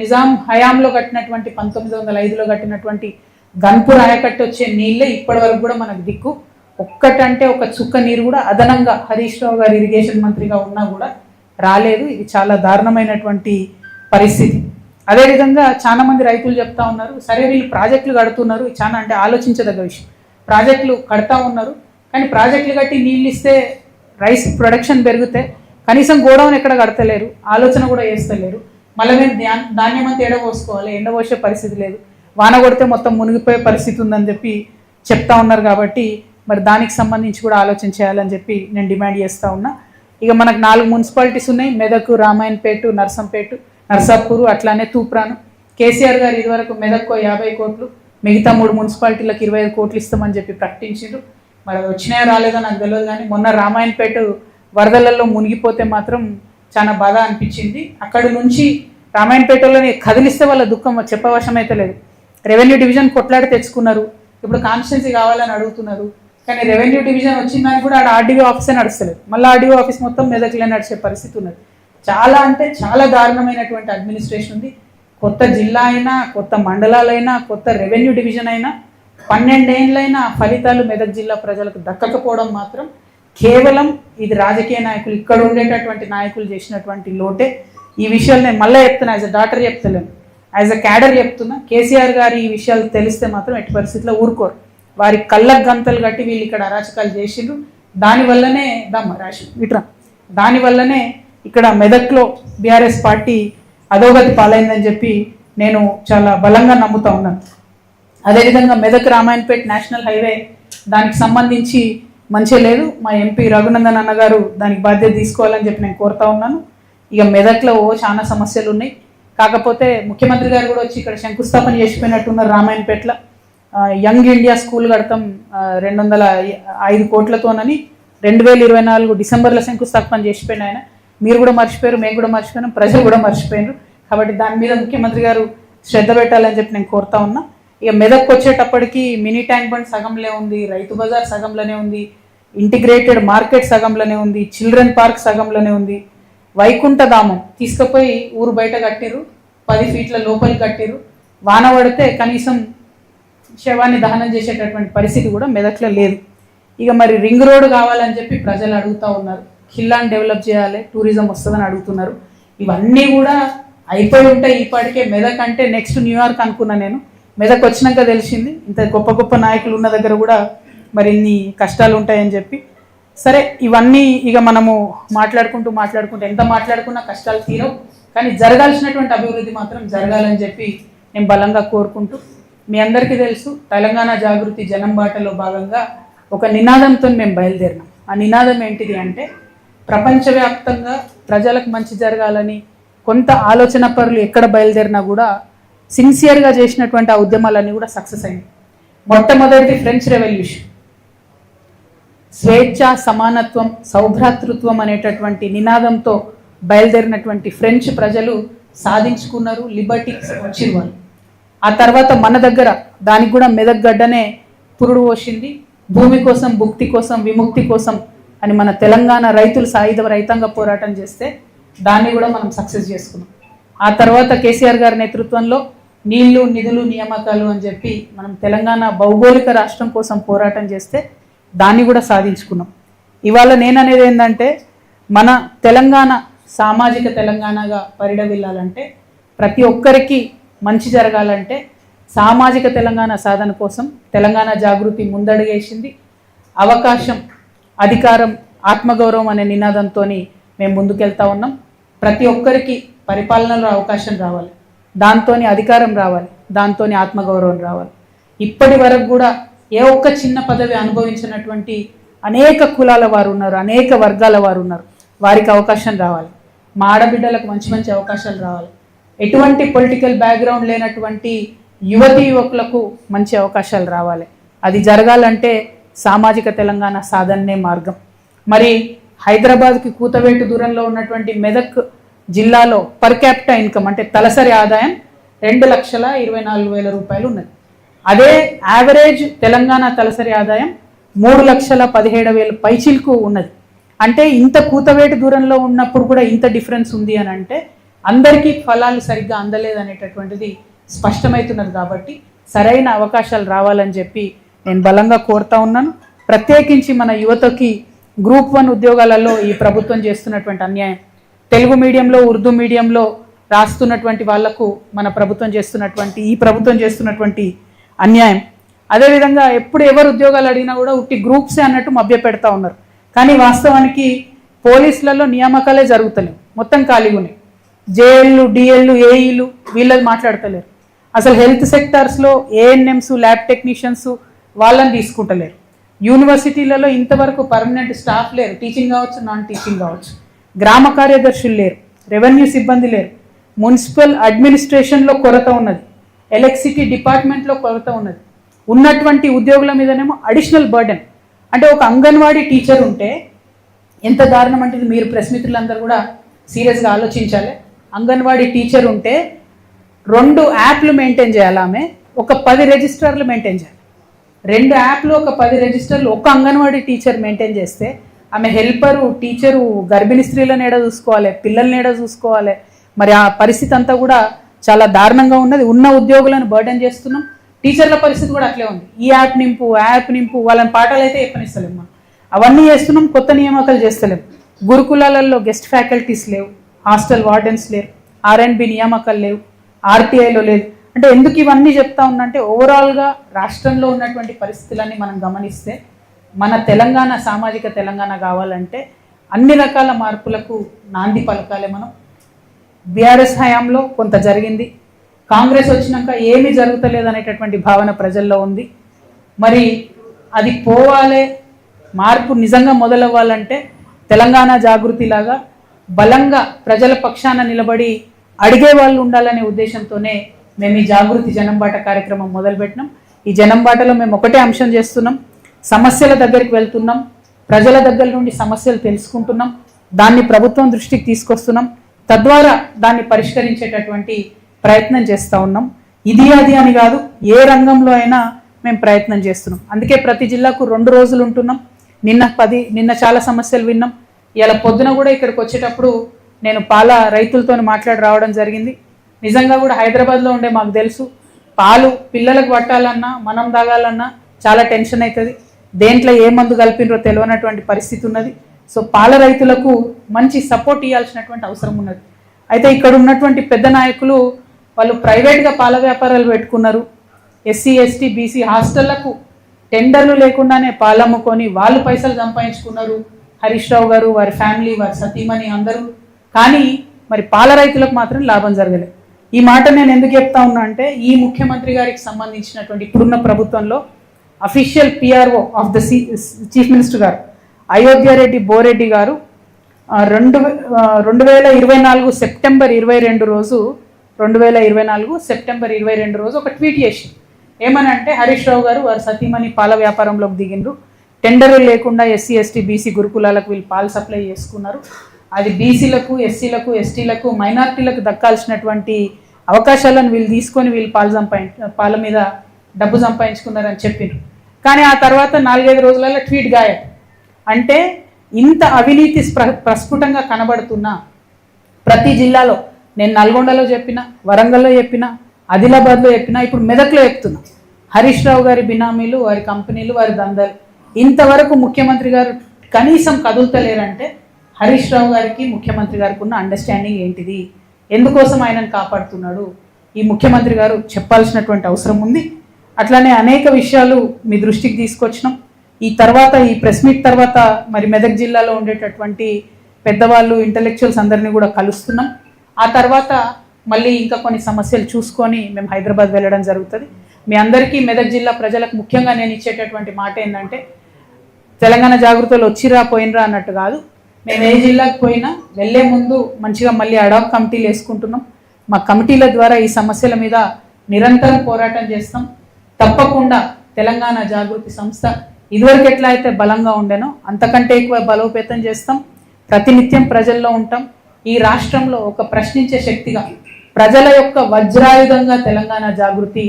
నిజాం హయాంలో కట్టినటువంటి 1905లో కట్టినటువంటి గన్పూర్ ఆయకట్టు వచ్చే నీళ్ళే ఇప్పటి వరకు కూడా మనకు దిక్కు. ఒక్కటంటే ఒక చుక్క నీరు కూడా అదనంగా హరీష్ రావు గారు ఇరిగేషన్ మంత్రిగా ఉన్నా కూడా రాలేదు. ఇది చాలా దారుణమైనటువంటి పరిస్థితి. అదేవిధంగా చాలా మంది రైతులు చెప్తా ఉన్నారు, సరే వీళ్ళు ప్రాజెక్టులు కడుతున్నారు, చాలా అంటే ఆలోచించదగ్గ విషయం. ప్రాజెక్టులు కడతా ఉన్నారు, కానీ ప్రాజెక్టులు కట్టి నీళ్ళు ఇస్తే రైస్ ప్రొడక్షన్ పెరిగితే కనీసం గోడౌన్ ఎక్కడ కడతలేరు, ఆలోచన కూడా చేస్తలేరు. మళ్ళీ మేము ధాన్యం అంతా ఎండపోసుకోవాలి, ఎండపోసే పరిస్థితి లేదు, వాన కొడితే మొత్తం మునిగిపోయే పరిస్థితి ఉందని చెప్పి చెప్తా ఉన్నారు. కాబట్టి మరి దానికి సంబంధించి కూడా ఆలోచన చేయాలని చెప్పి నేను డిమాండ్ చేస్తూ ఉన్నా. ఇక మనకు 4 మున్సిపాలిటీస్ ఉన్నాయి, మెదక్, రామాయణపేట, నర్సాపూర్, అట్లానే తూప్రాను. కేసీఆర్ గారు ఇదివరకు మెదక్కు 50 కోట్లు, మిగతా 3 మున్సిపాలిటీలకు 25 కోట్లు ఇస్తామని చెప్పి ప్రకటించారు. మరి వచ్చినాయో రాలేదో నాకు తెలియదు, కానీ మొన్న రామాయణపేట వరదలలో మునిగిపోతే మాత్రం చాలా బాధ అనిపించింది. అక్కడి నుంచి రామాయణపేటలోని కదిలిస్తే వాళ్ళ దుఃఖం చెప్పవశం అయితే లేదు. రెవెన్యూ డివిజన్ కొట్లాడి తెచ్చుకున్నారు, ఇప్పుడు కాన్స్టిట్యున్సీ కావాలని అడుగుతున్నారు. కానీ రెవెన్యూ డివిజన్ వచ్చిందని కూడా ఆడ ఆర్డీఓ ఆఫీసే నడుస్తలేదు, మళ్ళీ ఆర్డీఓ ఆఫీస్ మొత్తం మెదక్లే నడిచే పరిస్థితి ఉన్నది. చాలా అంటే చాలా దారుణమైనటువంటి అడ్మినిస్ట్రేషన్ ఉంది. కొత్త జిల్లా అయినా, కొత్త మండలాలైనా, కొత్త రెవెన్యూ డివిజన్ అయినా 12 ఏళ్ళైనా ఫలితాలు మెదక్ జిల్లా ప్రజలకు దక్కకపోవడం మాత్రం కేవలం ఇది రాజకీయ నాయకులు, ఇక్కడ ఉండేటటువంటి నాయకులు చేసినటువంటి లోటే. ఈ విషయాలు నేను మళ్ళీ చెప్తున్నా, యాజ్ అ డాక్టర్ చెప్తలేను, యాజ్ అ క్యాడర్ చెప్తున్నా. కేసీఆర్ గారు ఈ విషయాలు తెలిస్తే మాత్రం ఎట్టి పరిస్థితిలో ఊరుకోరు. వారి కళ్ళకు గంతలు కట్టి వీళ్ళు ఇక్కడ అరాచకాలు చేసిండ్రు. దానివల్లనే దానివల్లనే ఇక్కడ మెదక్లో బీఆర్ఎస్ పార్టీ అధోగతి పాలైందని చెప్పి నేను చాలా బలంగా నమ్ముతా ఉన్నాను. అదేవిధంగా మెదక్ రామాయణపేట నేషనల్ హైవే దానికి సంబంధించి మంచి లేదు. మా ఎంపీ రఘునందన్ అన్నగారు దానికి బాధ్యత తీసుకోవాలని చెప్పి నేను కోరుతా ఉన్నాను. ఇక మెదక్లో చాలా సమస్యలు ఉన్నాయి. కాకపోతే ముఖ్యమంత్రి గారు కూడా వచ్చి ఇక్కడ శంకుస్థాపన చేసిపోయినట్టున్నారు. రామాయణపేటలో యంగ్ ఇండియా స్కూల్ కడతాం 205 కోట్లతోనని 2024 డిసెంబర్లో శంకుస్థాపన చేసిపోయిన ఆయన. మీరు కూడా మర్చిపోయారు, మేము కూడా మర్చిపోయాం, ప్రజలు కూడా మర్చిపోయారు. కాబట్టి దాని మీద ముఖ్యమంత్రి గారు శ్రద్ధ పెట్టాలని చెప్పి నేను కోరుతా ఉన్నా. ఇక మెదక్కి వచ్చేటప్పటికి మినీ ట్యాంక్ బండ్ సగంలో ఉంది, రైతు బజార్ సగంలోనే ఉంది, ఇంటిగ్రేటెడ్ మార్కెట్ సగంలోనే ఉంది, చిల్డ్రన్ పార్క్ సగంలోనే ఉంది. వైకుంఠధామం తీసుకుపోయి ఊరు బయట కట్టిరు, 10 ఫీట్ల లోపలికి కట్టిరు. వాన పడితే కనీసం శవాన్ని దహనం చేసేటటువంటి పరిస్థితి కూడా మెదక్లో లేదు. ఇక మరి రింగ్ రోడ్ కావాలని చెప్పి ప్రజలు అడుగుతూ ఉన్నారు, ఖిల్లాని డెవలప్ చేయాలి, టూరిజం వస్తుందని అడుగుతున్నారు. ఇవన్నీ కూడా అయిపోయి ఉంటాయి ఈపాటికే. మెదక్ అంటే నెక్స్ట్ న్యూయార్క్ అనుకున్నా నేను. మెదక్ వచ్చినాక తెలిసింది ఇంత గొప్ప గొప్ప నాయకులు ఉన్న దగ్గర కూడా మరి ఇన్ని కష్టాలు ఉంటాయని చెప్పి. సరే, ఇవన్నీ ఇక మనము మాట్లాడుకుంటూ ఎంత మాట్లాడుకున్నా కష్టాలు తీరవు. కానీ జరగాల్సినటువంటి అభివృద్ధి మాత్రం జరగాలని చెప్పి నేను బలంగా కోరుకుంటూ, మీ అందరికీ తెలుసు తెలంగాణ జాగృతి జనం బాటలో భాగంగా ఒక నినాదంతో మేము బయలుదేరినాం. ఆ నినాదం ఏంటిది అంటే, ప్రపంచవ్యాప్తంగా ప్రజలకు మంచి జరగాలని కొంత ఆలోచన పరులు ఎక్కడ బయలుదేరినా కూడా సిన్సియర్గా చేసినటువంటి ఆ ఉద్యమాలన్నీ కూడా సక్సెస్ అయినాయి. మొట్టమొదటిది ఫ్రెంచ్ రెవల్యూషన్, స్వేచ్ఛ, సమానత్వం, సౌభ్రాతృత్వం అనేటటువంటి నినాదంతో బయలుదేరినటువంటి ఫ్రెంచ్ ప్రజలు సాధించుకున్నారు, లిబర్టీస్ వచ్చిన వాళ్ళు. ఆ తర్వాత మన దగ్గర దానికి కూడా మెదక్ గడ్డనే పురుడు పోసింది. భూమి కోసం, భుక్తి కోసం, విముక్తి కోసం అని మన తెలంగాణ రైతులు సాయుధ రైతాంగ పోరాటం చేస్తే దాన్ని కూడా మనం సక్సెస్ చేసుకున్నాం. ఆ తర్వాత కేసీఆర్ గారి నేతృత్వంలో నీళ్లు, నిధులు, నియామకాలు అని చెప్పి మనం తెలంగాణ భౌగోళిక రాష్ట్రం కోసం పోరాటం చేస్తే దాన్ని కూడా సాధించుకున్నాం. ఇవాళ నేననేది ఏంటంటే, మన తెలంగాణ సామాజిక తెలంగాణగా పరిడవిల్లాలంటే, ప్రతి ఒక్కరికి మంచి జరగాలంటే సామాజిక తెలంగాణ సాధన కోసం తెలంగాణ జాగృతి ముందడుగేసింది. అవకాశం, అధికారం, ఆత్మగౌరవం అనే నినాదంతో మేము ముందుకెళ్తా ఉన్నాం. ప్రతి ఒక్కరికి పరిపాలనలో అవకాశం రావాలి, దాంతో అధికారం రావాలి, దాంతో ఆత్మగౌరవం రావాలి. ఇప్పటి వరకు కూడా ఏ ఒక్క చిన్న పదవి అనుభవించినటువంటి అనేక కులాల వారు ఉన్నారు, అనేక వర్గాల వారు ఉన్నారు. వారికి అవకాశం రావాలి, మా ఆడబిడ్డలకు మంచి మంచి అవకాశాలు రావాలి. ఎటువంటి పొలిటికల్ బ్యాక్గ్రౌండ్ లేనటువంటి యువతీ యువకులకు మంచి అవకాశాలు రావాలి. అది జరగాలంటే సామాజిక తెలంగాణ సాధనే మార్గం. మరి హైదరాబాద్కి కూతవేటు దూరంలో ఉన్నటువంటి మెదక్ జిల్లాలో పర్ క్యాపిటల్ ఇన్కమ్ అంటే తలసరి ఆదాయం 2,24,000 రూపాయలు ఉన్నది. అదే యావరేజ్ తెలంగాణ తలసరి ఆదాయం 3,17,000 పైచిల్కు ఉన్నది. అంటే ఇంత కూతవేటు దూరంలో ఉన్నప్పుడు కూడా ఇంత డిఫరెన్స్ ఉంది అని అంటే అందరికీ ఫలాలు సరిగ్గా అందలేదనేటటువంటిది స్పష్టమవుతున్నది. కాబట్టి సరైన అవకాశాలు రావాలని చెప్పి నేను బలంగా కోరుతా ఉన్నాను. ప్రత్యేకించి మన యువతకి గ్రూప్ 1 ఉద్యోగాలలో ఈ ప్రభుత్వం చేస్తున్నటువంటి అన్యాయం, తెలుగు మీడియంలో, ఉర్దూ మీడియంలో రాస్తున్నటువంటి వాళ్లకు మన ప్రభుత్వం చేస్తున్నటువంటి, ఈ ప్రభుత్వం చేస్తున్నటువంటి అన్యాయం. అదేవిధంగా ఎప్పుడు ఎవరు ఉద్యోగాలు అడిగినా కూడా ఉట్టి గ్రూప్సే అన్నట్టు మభ్య పెడతా ఉన్నారు. కానీ వాస్తవానికి పోలీసులలో నియామకాలే జరుగుతలేవు, మొత్తం ఖాళీగా ఉన్నాయి. జేఎల్లు, డిఎల్లు, ఏఈలు వీళ్ళది మాట్లాడతలేరు. అసలు హెల్త్ సెక్టార్స్లో ఏఎన్ఎంస్, ల్యాబ్ టెక్నీషియన్స్ వాళ్ళని తీసుకుంటలేరు. యూనివర్సిటీలలో ఇంతవరకు పర్మనెంట్ స్టాఫ్ లేరు, టీచింగ్ కావచ్చు, నాన్ టీచింగ్ కావచ్చు. గ్రామ కార్యదర్శులు లేరు, రెవెన్యూ సిబ్బంది లేరు, మున్సిపల్ అడ్మినిస్ట్రేషన్లో కొరత ఉన్నది, ఎలక్ట్రిసిటీ డిపార్ట్మెంట్లో కొరత ఉన్నది. ఉన్నటువంటి ఉద్యోగుల మీదనేమో అడిషనల్ బర్డెన్. అంటే ఒక అంగన్వాడీ టీచర్ ఉంటే ఎంత దారుణం అంటే, మీరు ప్రెస్ మిత్రులందరూ కూడా సీరియస్గా ఆలోచించాలి. అంగన్వాడీ టీచర్ ఉంటే 2 యాప్లు మెయింటైన్ చేయాలి, ఆమె ఒక 10 రిజిస్టర్లు మెయింటైన్ చేయాలి. 2 యాప్లు, ఒక 10 రిజిస్టర్లు ఒక అంగన్వాడీ టీచర్ మెయింటైన్ చేస్తే ఆమె హెల్పరు, టీచరు గర్భిణీ స్త్రీలను ఏడా చూసుకోవాలి, పిల్లల్ని ఏడా చూసుకోవాలి. మరి ఆ పరిస్థితి అంతా కూడా చాలా దారుణంగా ఉన్నది. ఉన్న ఉద్యోగులను బర్డెన్ చేస్తున్నాం. టీచర్ల పరిస్థితి కూడా అట్లే ఉంది. ఈ యాప్ నింపు, ఆ యాప్ నింపు, వాళ్ళని పాఠాలు అయితే చెప్పనిస్తలేము మనం, అవన్నీ చేస్తున్నాం. కొత్త నియామకాలు చేస్తలేము. గురుకులాలలో గెస్ట్ ఫ్యాకల్టీస్ లేవు, హాస్టల్ వార్డెన్స్ లేరు, ఆర్ఎండ్బి నియామకాలు లేవు, ఆర్టీఐలో లేదు. అంటే ఎందుకు ఇవన్నీ చెప్తా ఉన్నంటే, ఓవరాల్గా రాష్ట్రంలో ఉన్నటువంటి పరిస్థితులన్నీ మనం గమనిస్తే మన తెలంగాణ సామాజిక తెలంగాణ కావాలంటే అన్ని రకాల మార్పులకు నాంది పలకాలే మనం. బీఆర్ఎస్ హయాంలో కొంత జరిగింది, కాంగ్రెస్ వచ్చినాక ఏమీ జరుగుతలేదు అనేటటువంటి భావన ప్రజల్లో ఉంది. మరి అది పోవాలి, మార్పు నిజంగా మొదలవ్వాలంటే తెలంగాణ జాగృతిలాగా బలంగా ప్రజల పక్షాన నిలబడి అడిగే వాళ్ళు ఉండాలనే ఉద్దేశంతోనే మేము ఈ జాగృతి జనంబాట కార్యక్రమం మొదలుపెట్టినాం. ఈ జనంబాటలో మేము ఒకటే అంశం చేస్తున్నాం, సమస్యల దగ్గరికి వెళ్తున్నాం, ప్రజల దగ్గర నుండి సమస్యలు తెలుసుకుంటున్నాం, దాన్ని ప్రభుత్వం దృష్టికి తీసుకొస్తున్నాం. తద్వారా దాన్ని పరిష్కరించేటటువంటి ప్రయత్నం చేస్తూ ఉన్నాం. ఇది అది అని కాదు, ఏ రంగంలో అయినా మేము ప్రయత్నం చేస్తున్నాం. అందుకే ప్రతి జిల్లాకు 2 రోజులు ఉంటున్నాం. నిన్న చాలా సమస్యలు విన్నాం. ఇలా పొద్దున కూడా ఇక్కడికి వచ్చేటప్పుడు నేను పాల రైతులతో మాట్లాడి రావడం జరిగింది. నిజంగా కూడా హైదరాబాద్లో ఉండే మాకు తెలుసు, పాలు పిల్లలకు పట్టాలన్నా మనం తాగాలన్నా చాలా టెన్షన్ అవుతుంది. దేంట్లో ఏ మందు కలిపినరో తెలియనటువంటి పరిస్థితి ఉన్నది. సో పాల రైతులకు మంచి సపోర్ట్ ఇవ్వాల్సినటువంటి అవసరం ఉన్నది. అయితే ఇక్కడ ఉన్నటువంటి పెద్ద నాయకులు వాళ్ళు ప్రైవేట్గా పాల వ్యాపారాలు పెట్టుకున్నారు. ఎస్సీ ఎస్టీ బీసీ హాస్టళ్లకు టెండర్లు లేకుండానే పాలు అమ్ముకొని వాళ్ళు పైసలు సంపాదించుకున్నారు. హరీష్ రావు గారు, వారి ఫ్యామిలీ, వారి సతీమణి అందరూ. కానీ మరి పాల రైతులకు మాత్రం లాభం జరగలేదు. ఈ మాట నేను ఎందుకు చెప్తా ఉన్నా అంటే, ఈ ముఖ్యమంత్రి గారికి సంబంధించినటువంటి ఇప్పుడున్న ప్రభుత్వంలో official PRO of the chief minister గారు అయోధ్య రెడ్డి బోరెడ్డి గారు 2024 సెప్టెంబర్ 22 రోజు 2024 సెప్టెంబర్ 22 రోజు ఒక ట్వీట్ చేసి ఏమనంటే, హరీష్ రావు గారు వారి సతీమణి పాల వ్యాపారంలోకి దిగిండ్రు. టెండర్లు లేకుండా ఎస్సీ ఎస్టీ బీసీ గురుకులాలకు వీళ్ళు పాలు సప్లై చేసుకున్నారు. అది బీసీలకు, ఎస్సీలకు, ఎస్టీలకు, మైనార్టీలకు దక్కాల్సినటువంటి అవకాశాలను వీళ్ళు తీసుకొని వీళ్ళు పాల మీద డబ్బు సంపాదించుకున్నారని చెప్పిండ్రు. కానీ ఆ తర్వాత 4-5 రోజులలో ట్వీట్ గాయం. అంటే ఇంత అవినీతి ప్రస్ఫుటంగా కనబడుతున్నా ప్రతి జిల్లాలో, నేను నల్గొండలో చెప్పిన, వరంగల్లో చెప్పిన, ఆదిలాబాద్లో చెప్పిన, ఇప్పుడు మెదక్లో చెప్తున్నా, హరీష్ రావు గారి బినామీలు, వారి కంపెనీలు, వారి దందాలు. ఇంతవరకు ముఖ్యమంత్రి గారు కనీసం కదులుతలేరంటే హరీష్ రావు గారికి ముఖ్యమంత్రి గారికి ఉన్న అండర్స్టాండింగ్ ఏంటిది, ఎందుకోసం ఆయనను కాపాడుతున్నాడు, ఈ ముఖ్యమంత్రి గారు చెప్పాల్సినటువంటి అవసరం ఉంది. అట్లానే అనేక విషయాలు మీ దృష్టికి తీసుకొచ్చినాం. ఈ తర్వాత ఈ ప్రెస్ మీట్ తర్వాత మరి మెదక్ జిల్లాలో ఉండేటటువంటి పెద్దవాళ్ళు, ఇంటలెక్చువల్స్ అందరినీ కూడా కలుస్తున్నాం. ఆ తర్వాత మళ్ళీ ఇంకా కొన్ని సమస్యలు చూసుకొని మేము హైదరాబాద్ వెళ్ళడం జరుగుతుంది. మీ అందరికీ మెదక్ జిల్లా ప్రజలకు ముఖ్యంగా నేను ఇచ్చేటటువంటి మాట ఏంటంటే, తెలంగాణ జాగృతిలో వచ్చిరా పోయినరా అన్నట్టు కాదు. మేము ఏ జిల్లాకు పోయినా వెళ్ళే ముందు మంచిగా మళ్ళీ అడాక్ కమిటీలు వేసుకుంటున్నాం. మా కమిటీల ద్వారా ఈ సమస్యల మీద నిరంతరం పోరాటం చేస్తాం. తప్పకుండా తెలంగాణ జాగృతి సంస్థ ఇదివరకు ఎట్లా అయితే బలంగా ఉండేనో అంతకంటే ఎక్కువ బలోపేతం చేస్తాం. ప్రతినిత్యం ప్రజల్లో ఉంటాం. ఈ రాష్ట్రంలో ఒక ప్రశ్నించే శక్తిగా, ప్రజల యొక్క వజ్రాయుధంగా తెలంగాణ జాగృతి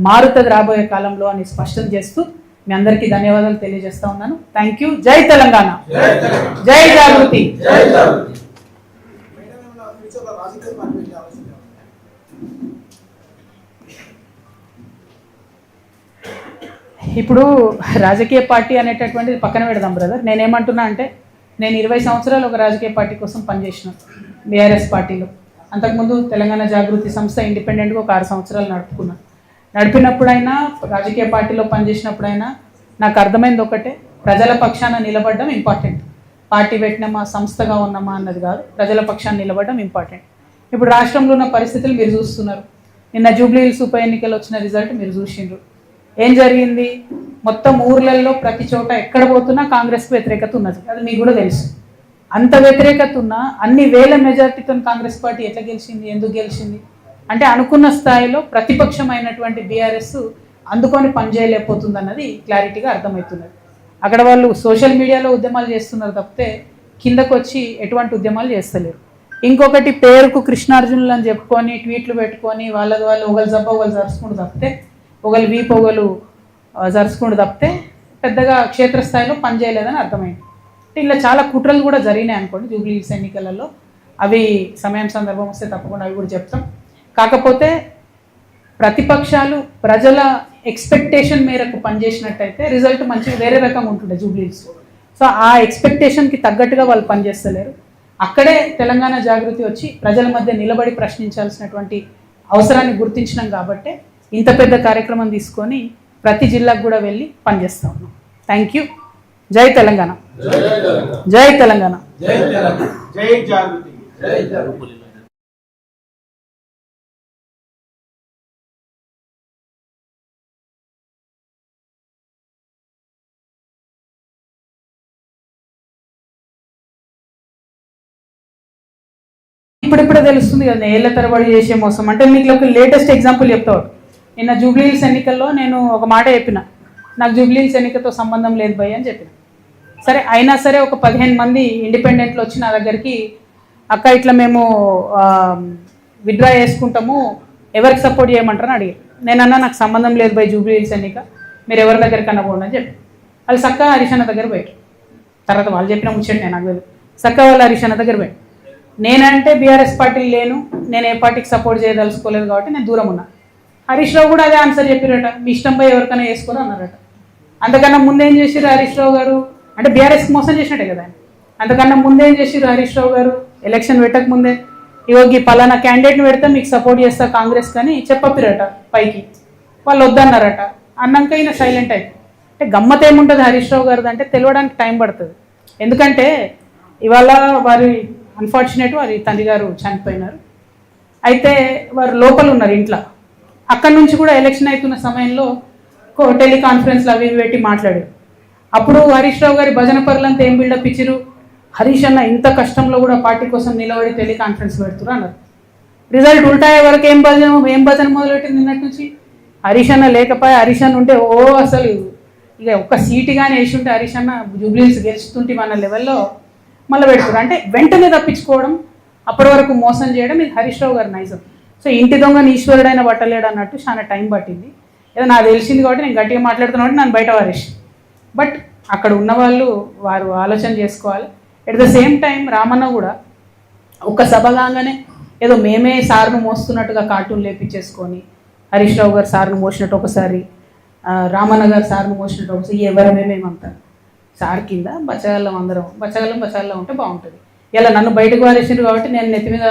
మారుతుంది రాబోయే కాలంలో అని స్పష్టం చేస్తూ మీ అందరికీ ధన్యవాదాలు తెలియజేస్తా ఉన్నాను. Thank you. జై తెలంగాణ, జై జాగృతి. ఇప్పుడు రాజకీయ పార్టీ అనేటటువంటిది పక్కన పెడదాం బ్రదర్. నేనేమంటున్నా అంటే, నేను 20 సంవత్సరాలు ఒక రాజకీయ పార్టీ కోసం పనిచేసిన బీఆర్ఎస్ పార్టీలో. అంతకుముందు తెలంగాణ జాగృతి సంస్థ ఇండిపెండెంట్గా ఒక 6 సంవత్సరాలు నడుపుకున్నాను. నడిపినప్పుడైనా, రాజకీయ పార్టీలో పనిచేసినప్పుడైనా నాకు అర్థమైంది ఒకటే, ప్రజల పక్షాన నిలబడడం ఇంపార్టెంట్. పార్టీ పెట్టినామా, సంస్థగా ఉన్నామా అన్నది కాదు, ప్రజల పక్షాన నిలబడడం ఇంపార్టెంట్. ఇప్పుడు రాష్ట్రంలో ఉన్న పరిస్థితులు మీరు చూస్తున్నారు. నిన్న జూబ్లీ హిల్స్ ఉప ఎన్నికలు వచ్చిన రిజల్ట్ మీరు చూసిండ్రు. ఏం జరిగింది? మొత్తం ఊర్లలో ప్రతి చోట ఎక్కడ పోతున్నా కాంగ్రెస్కి వ్యతిరేకత ఉన్నది. అది మీకు కూడా తెలుసు. అంత వ్యతిరేకత ఉన్నా అన్ని వేల మెజార్టీతో కాంగ్రెస్ పార్టీ ఎట్లా గెలిచింది, ఎందుకు గెలిచింది అంటే, అనుకున్న స్థాయిలో ప్రతిపక్షమైనటువంటి బీఆర్ఎస్ అందుకొని పనిచేయలేకపోతుంది అన్నది క్లారిటీగా అర్థమవుతున్నది. అక్కడ వాళ్ళు సోషల్ మీడియాలో ఉద్యమాలు చేస్తున్నారు తప్పితే కిందకు వచ్చి ఎటువంటి ఉద్యమాలు చేస్తలేరు. ఇంకొకటి, పేరుకు కృష్ణార్జునులు అని చెప్పుకొని ట్వీట్లు పెట్టుకొని వాళ్ళు ఒకళ్ళు జబ్బ ఒకళ్ళు జరుచుకుంటూ తప్పితే, ఒకళ్ళు వీపు ఒకళ్ళు జరుచుకుంటూ తప్పితే పెద్దగా క్షేత్రస్థాయిలో పనిచేయలేదని అర్థమైంది. అంటే ఇలా చాలా కుట్రలు కూడా జరిగినాయి అనుకోండి జూబ్లీ హిల్స్ ఎన్నికలలో. అవి సమయం సందర్భం వస్తే తప్పకుండా అవి కూడా చెప్తాం. కాకపోతే ప్రతిపక్షాలు ప్రజల ఎక్స్పెక్టేషన్ మేరకు పనిచేసినట్టయితే రిజల్ట్ మంచిగా వేరే రకంగా ఉంటుండే జూబ్లీ హిల్స్. సో ఆ ఎక్స్పెక్టేషన్కి తగ్గట్టుగా వాళ్ళు పనిచేస్తలేరు. అక్కడే తెలంగాణ జాగృతి వచ్చి ప్రజల మధ్య నిలబడి ప్రశ్నించాల్సినటువంటి అవసరాన్ని గుర్తించినాం కాబట్టి ఇంత పెద్ద కార్యక్రమం తీసుకొని ప్రతి జిల్లాకు కూడా వెళ్ళి పనిచేస్తా ఉన్నాం. Thank you. జై తెలంగాణ, జై తెలంగాణ, జై జాగృతి. ఇప్పుడిప్పుడే తెలుస్తుంది కదా ఏళ్ల తరబడి చేసే మోసం. అంటే మీకు ఒక లేటెస్ట్ ఎగ్జాంపుల్ చెప్తాడు. నిన్న జూబ్లీ హిల్స్ ఎన్నికల్లో నేను ఒక మాట చెప్పిన, నాకు జూబ్లీ హిల్స్ ఎన్నికతో సంబంధం లేదు భయ్ అని చెప్పిన. సరే అయినా సరే ఒక 15 మంది ఇండిపెండెంట్లు వచ్చి నా దగ్గరికి, అక్క ఇట్లా మేము విత్డ్రా చేసుకుంటాము, ఎవరికి సపోర్ట్ చేయమంటారని అడిగారు. నేనన్నా నాకు సంబంధం లేదు బై జూబ్లీ హిల్స్ ఎన్నిక, మీరు ఎవరి దగ్గరికి అన్న పోండి అని చెప్పి వాళ్ళు చక్కగా హరీష్ అన్న దగ్గర పోయారు. తర్వాత వాళ్ళు చెప్పిన ముచ్చండి నేను నాకు తెలియదు. చక్కగా వాళ్ళు హరీష్ అన్న దగ్గర పోయారు. నేనంటే బీఆర్ఎస్ పార్టీ లేను, నేను ఏ పార్టీకి సపోర్ట్ చేయదలుచుకోలేదు కాబట్టి నేను దూరం ఉన్నా. హరీష్ రావు కూడా అదే ఆన్సర్ చెప్పారట, మీ ఇష్టంపై ఎవరికైనా వేసుకోరు అన్నారట. అంతకన్నా ముందేం చేసిరు హరీష్ రావు గారు, అంటే బీఆర్ఎస్కి మోసం చేసినట్టే కదా. అంతకన్నా ముందేం చేసిరు హరీష్ రావు గారు, ఎలక్షన్ పెట్టక ముందే ఇవోగి పలానా క్యాండిడేట్ని పెడితే మీకు సపోర్ట్ చేస్తా కాంగ్రెస్ కానీ చెప్పపిరట పైకి, వాళ్ళు వద్దన్నారట. అన్నాక ఈయన సైలెంట్ అయిపోయి. అంటే గమ్మత్ ఏముంటుంది హరీష్ రావు గారిది అంటే తెలియడానికి టైం పడుతుంది. ఎందుకంటే ఇవాళ వారి అన్ఫార్చునేట్ వారి తండ్రి గారు చనిపోయినారు. అయితే వారు లోపల ఉన్నారు ఇంట్లో. అక్కడి నుంచి కూడా ఎలక్షన్ అవుతున్న సమయంలో టెలికాన్ఫరెన్స్లు అవి పెట్టి మాట్లాడారు. అప్పుడు హరీష్ రావు గారి భజన పరులంతా ఏం బిల్డప్ ఇచ్చిరు, హరీష్ అన్న ఇంత కష్టంలో కూడా పార్టీ కోసం నిలబడి టెలికాన్ఫరెన్స్ పెడుతున్నారు అన్నారు. రిజల్ట్ ఉల్టాయే వరకు ఏం భజన మొదలుపెట్టింది నిన్నటి నుంచి. హరీష్ అన్న లేకపోయా, హరీష్ అన్న ఉంటే అసలు ఇక ఒక్క సీటు కానీ వేసి ఉంటే హరీష్ అన్న జూబ్లీహిల్స్ గెలుస్తుంటే మన లెవెల్లో మళ్ళీ పెడుతున్నారు. అంటే వెంటనే తప్పించుకోవడం, అప్పటి వరకు మోసం చేయడం, ఇది హరీష్ రావు గారి నైజం. సో ఇంటి దొంగని ఈశ్వరుడైన పట్టలేడు అన్నట్టు చాలా టైం పట్టింది. ఏదో నాకు తెలిసింది కాబట్టి నేను గట్టిగా మాట్లాడుతున్నా కాబట్టి నన్ను బయట వారేసి. బట్ అక్కడ ఉన్న వాళ్ళు వారు ఆలోచన చేసుకోవాలి. At the same time Ramanna కూడా ఒక సభ కాగానే ఏదో మేమే సార్ను మోస్తున్నట్టుగా కార్టూన్ లేపించేసుకొని, హరీష్ రావు గారు సార్ను మోసినట్టు ఒకసారి, రామన్న గారు సార్ను మోసినట్టు ఒకసారి, ఎవరు మేమేమంటారు సార్ కింద బచ్చగల్లం అందరం బచ్చగల్లం ఉంటే బాగుంటుంది. ఇలా నన్ను బయటకు వారేసిండ్రు కాబట్టి నేను నెత్తి మీద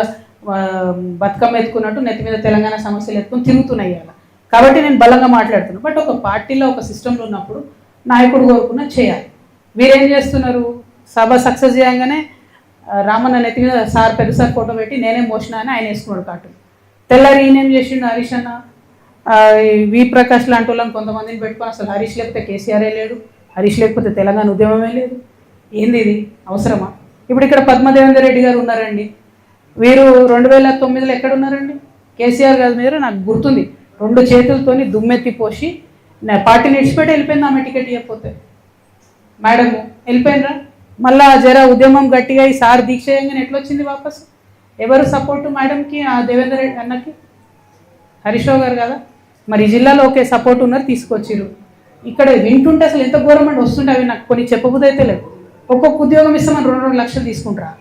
బతుకమ్మ ఎత్తుకున్నట్టు నెత్తి మీద తెలంగాణ సమస్యలు ఎత్తుకొని తిరుగుతున్నాయి అలా. కాబట్టి నేను బలంగా మాట్లాడుతున్నాను. బట్ ఒక పార్టీలో ఒక సిస్టంలో ఉన్నప్పుడు నాయకుడు కోరుకున్న చేయాలి. వీరేం చేస్తున్నారు, సభ సక్సెస్ చేయగానే రామన్న నెత్తి మీద సార్ పెద్ద సార్ ఫోటో పెట్టి నేనే మోసినా అని ఆయన వేసుకున్నాడు కార్టూన్. తెల్లారి ఈయనేం చేసిండు, హరీష్ అన్న వి ప్రకాష్ లాంటి వాళ్ళని కొంతమందిని పెట్టుకొని అసలు హరీష్ లేకపోతే కేసీఆరే లేడు, హరీష్ లేకపోతే తెలంగాణ ఉద్యమమే లేదు. ఏంది ఇది అవసరమా? ఇప్పుడు ఇక్కడ పద్మదేవేందర్ రెడ్డి గారు ఉన్నారండి. వీరు 2009లో ఎక్కడ ఉన్నారండి? కేసీఆర్ గారి మీద నాకు గుర్తుంది, 2 చేతులతోని దుమ్మెత్తి పోసి పార్టీని ఇడిచిపెట్టి వెళ్ళిపోయింది ఆమె టికెట్ ఇవ్వకపోతే. మేడము వెళ్ళిపోయినరా, మళ్ళా జర ఉద్యమం గట్టిగా ఈ సార్ దీక్ష చేయగానే ఎట్లా వచ్చింది వాపస్? ఎవరు సపోర్టు మేడంకి, ఆ దేవేందర్ రెడ్డి అన్నకి? హరీష్ రావు గారు కదా. మరి ఈ జిల్లాలో ఒకే సపోర్ట్ ఉన్నారు, తీసుకొచ్చిరు. ఇక్కడ వింటుంటే అసలు ఎంత ఘోరం అండి వస్తుంటే అవి నాకు కొన్ని చెప్పబుద్ధి అయితే లేదు. ఒక్కొక్క ఉద్యోగం ఇస్తామని 2 లక్షలు తీసుకుంటారా,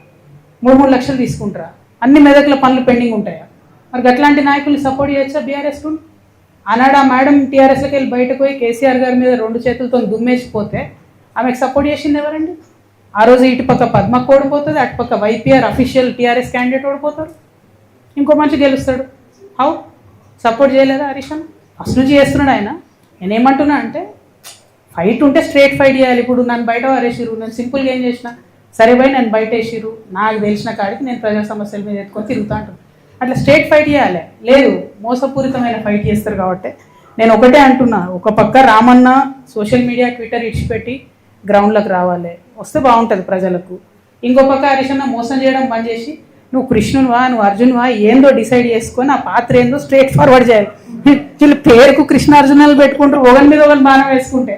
3 లక్షలు తీసుకుంటారా? అన్ని మెదక్ల పనులు పెండింగ్ ఉంటాయా? మరి అట్లాంటి నాయకుల్ని సపోర్ట్ చేయొచ్చా బీఆర్ఎస్? ఆనాడు ఆ మేడం టీఆర్ఎస్లోకి వెళ్ళి బయటకు పోయి కేసీఆర్ గారి మీద 2 చేతులతో దుమ్మేసిపోతే ఆమెకు సపోర్ట్ చేసింది ఎవరండి? ఆ రోజు ఇటుపక్క పద్మకు ఓడిపోతుంది, అటుపక్క వైపీఆర్ అఫీషియల్ టీఆర్ఎస్ క్యాండిడేట్ ఓడిపోతారు, ఇంకో మంచి గెలుస్తాడు. హౌ సపోర్ట్ చేయలేదా హరీష్ అన్న? ఫస్ట్ నుంచి చేస్తున్నాడు ఆయన. నేనేమంటున్నా అంటే ఫైట్ ఉంటే స్ట్రేట్ ఫైట్ చేయాలి. ఇప్పుడు నన్ను బయట వారేసిరు, నేను సింపుల్గా ఏం చేసిన, సరే భయ్ నన్ను బయట వేసిరు, నాకు తెలిసిన కాడికి నేను ప్రజా సమస్యల మీద ఎత్తుకొని తిరుగుతా అంటాను. అట్లా స్ట్రేట్ ఫైట్ చేయాలి. లేదు, మోసపూరితమైన ఫైట్ చేస్తారు కాబట్టి నేను ఒకటే అంటున్నా, ఒక పక్క రామన్న సోషల్ మీడియా ట్విట్టర్ ఇడిచిపెట్టి గ్రౌండ్లోకి రావాలి, వస్తే బాగుంటుంది ప్రజలకు. ఇంకో పక్క హరీష్ అన్న మోసం చేయడం బంద్ చేసి నువ్వు కృష్ణునివా నువ్వు అర్జున్వా ఏందో డిసైడ్ చేసుకొని ఆ పాత్ర ఏందో స్ట్రేట్ ఫార్వర్డ్ చేయాలి. వీళ్ళు పేరుకు కృష్ణార్జునాలు పెట్టుకుంటారు, ఒకరి మీద ఒకరు బాణం వేసుకుంటే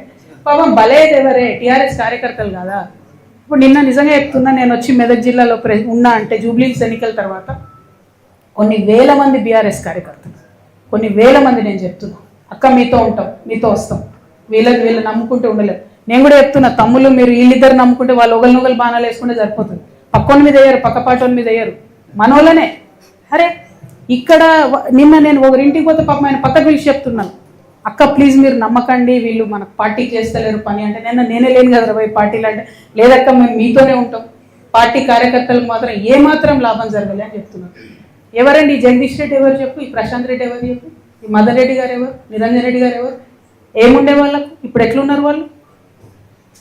పాపం బలేది ఎవరే, టీఆర్ఎస్ కార్యకర్తలు కదా. ఇప్పుడు నిన్న నిజంగా చెప్తున్నా, నేను వచ్చి మెదక్ జిల్లాలో ఉన్నా అంటే జూబ్లీహిల్స్ ఎన్నికల తర్వాత కొన్ని వేల మంది బీఆర్ఎస్ కార్యకర్తలు, కొన్ని వేల మంది నేను చెప్తున్నా, అక్క మీతో ఉంటాం, మీతో వస్తాం, వీళ్ళు నమ్ముకుంటే ఉండలేదు. నేను కూడా చెప్తున్నా, తమ్ముళ్ళు మీరు వీళ్ళిద్దరు నమ్ముకుంటే వాళ్ళు ఒకరినొకరు బాణాలు వేసుకుంటే సరిపోతుంది. పక్కోని మీద వేయరు, పక్కపాటోని మీద వేయరు, మనోళ్ళనే. అరే ఇక్కడ నిన్న నేను ఒకరింటికి పోతే పాపం ఆయన పక్కకు పిలిచి చెప్తున్నాను, అక్క ప్లీజ్ మీరు నమ్మకండి, వీళ్ళు మనకు పార్టీకి చేస్తలేరు పని అంటే, నేనే లేను కదా పోయి పార్టీలు అంటే, లేదక్క మేము మీతోనే ఉంటాం, పార్టీ కార్యకర్తలకు మాత్రం ఏమాత్రం లాభం జరగలే అని చెప్తున్నాను. ఎవరండి ఈ జగదీష్ రెడ్డి ఎవరు చెప్పు, ఈ ప్రశాంత్ రెడ్డి ఎవరు చెప్పు, ఈ మదన్ రెడ్డి గారు ఎవరు, నిరంజన్ రెడ్డి గారు ఎవరు? ఏముండే వాళ్ళకు ఇప్పుడు ఎట్లున్నారు వాళ్ళు?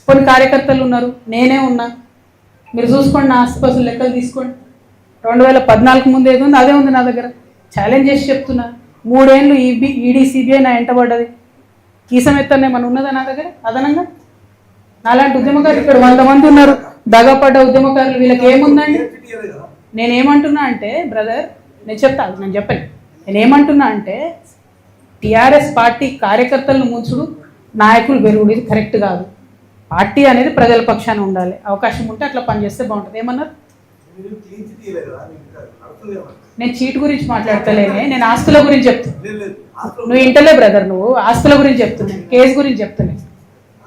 కొన్ని కార్యకర్తలు ఉన్నారు, నేనే ఉన్నా, మీరు చూసుకోండి, నా ఆస్తిపాస్తులు లెక్కలు తీసుకోండి. 2014 ముందు ఏది ఉంది అదే ఉంది నా దగ్గర. ఛాలెంజ్ చేసి చెప్తున్నా, 3 ఏళ్ళు ఈడీ సిబిఐ నా ఎంట పడ్డది, కీసం ఎత్తనే మన ఉన్నదా నా దగ్గర అదనంగా? నాలాంటి ఉద్యమకారులు ఇక్కడ 100 మంది ఉన్నారు, దగపడ్డ ఉద్యమకారులు, వీళ్ళకి ఏముందండి? నేనేమంటున్నా అంటే బ్రదర్, నేను చెప్పాను, నేనేమంటున్నా అంటే టీఆర్ఎస్ పార్టీ కార్యకర్తలను ముంచుడు, నాయకులు పెరుగుడు, ఇది కరెక్ట్ కాదు. పార్టీ అనేది ప్రజల పక్షాన ఉండాలి, అవకాశం ఉంటే అట్లా పనిచేస్తే బాగుంటుంది. ఏమన్నారు? నేను చీట్ గురించి మాట్లాడతలేనే, నేను ఆస్తుల గురించి చెప్తున్నా. నువ్వు ఇంటలే బ్రదర్, నువ్వు ఆస్తుల గురించి చెప్తున్నాను, కేసు గురించి చెప్తున్నాను.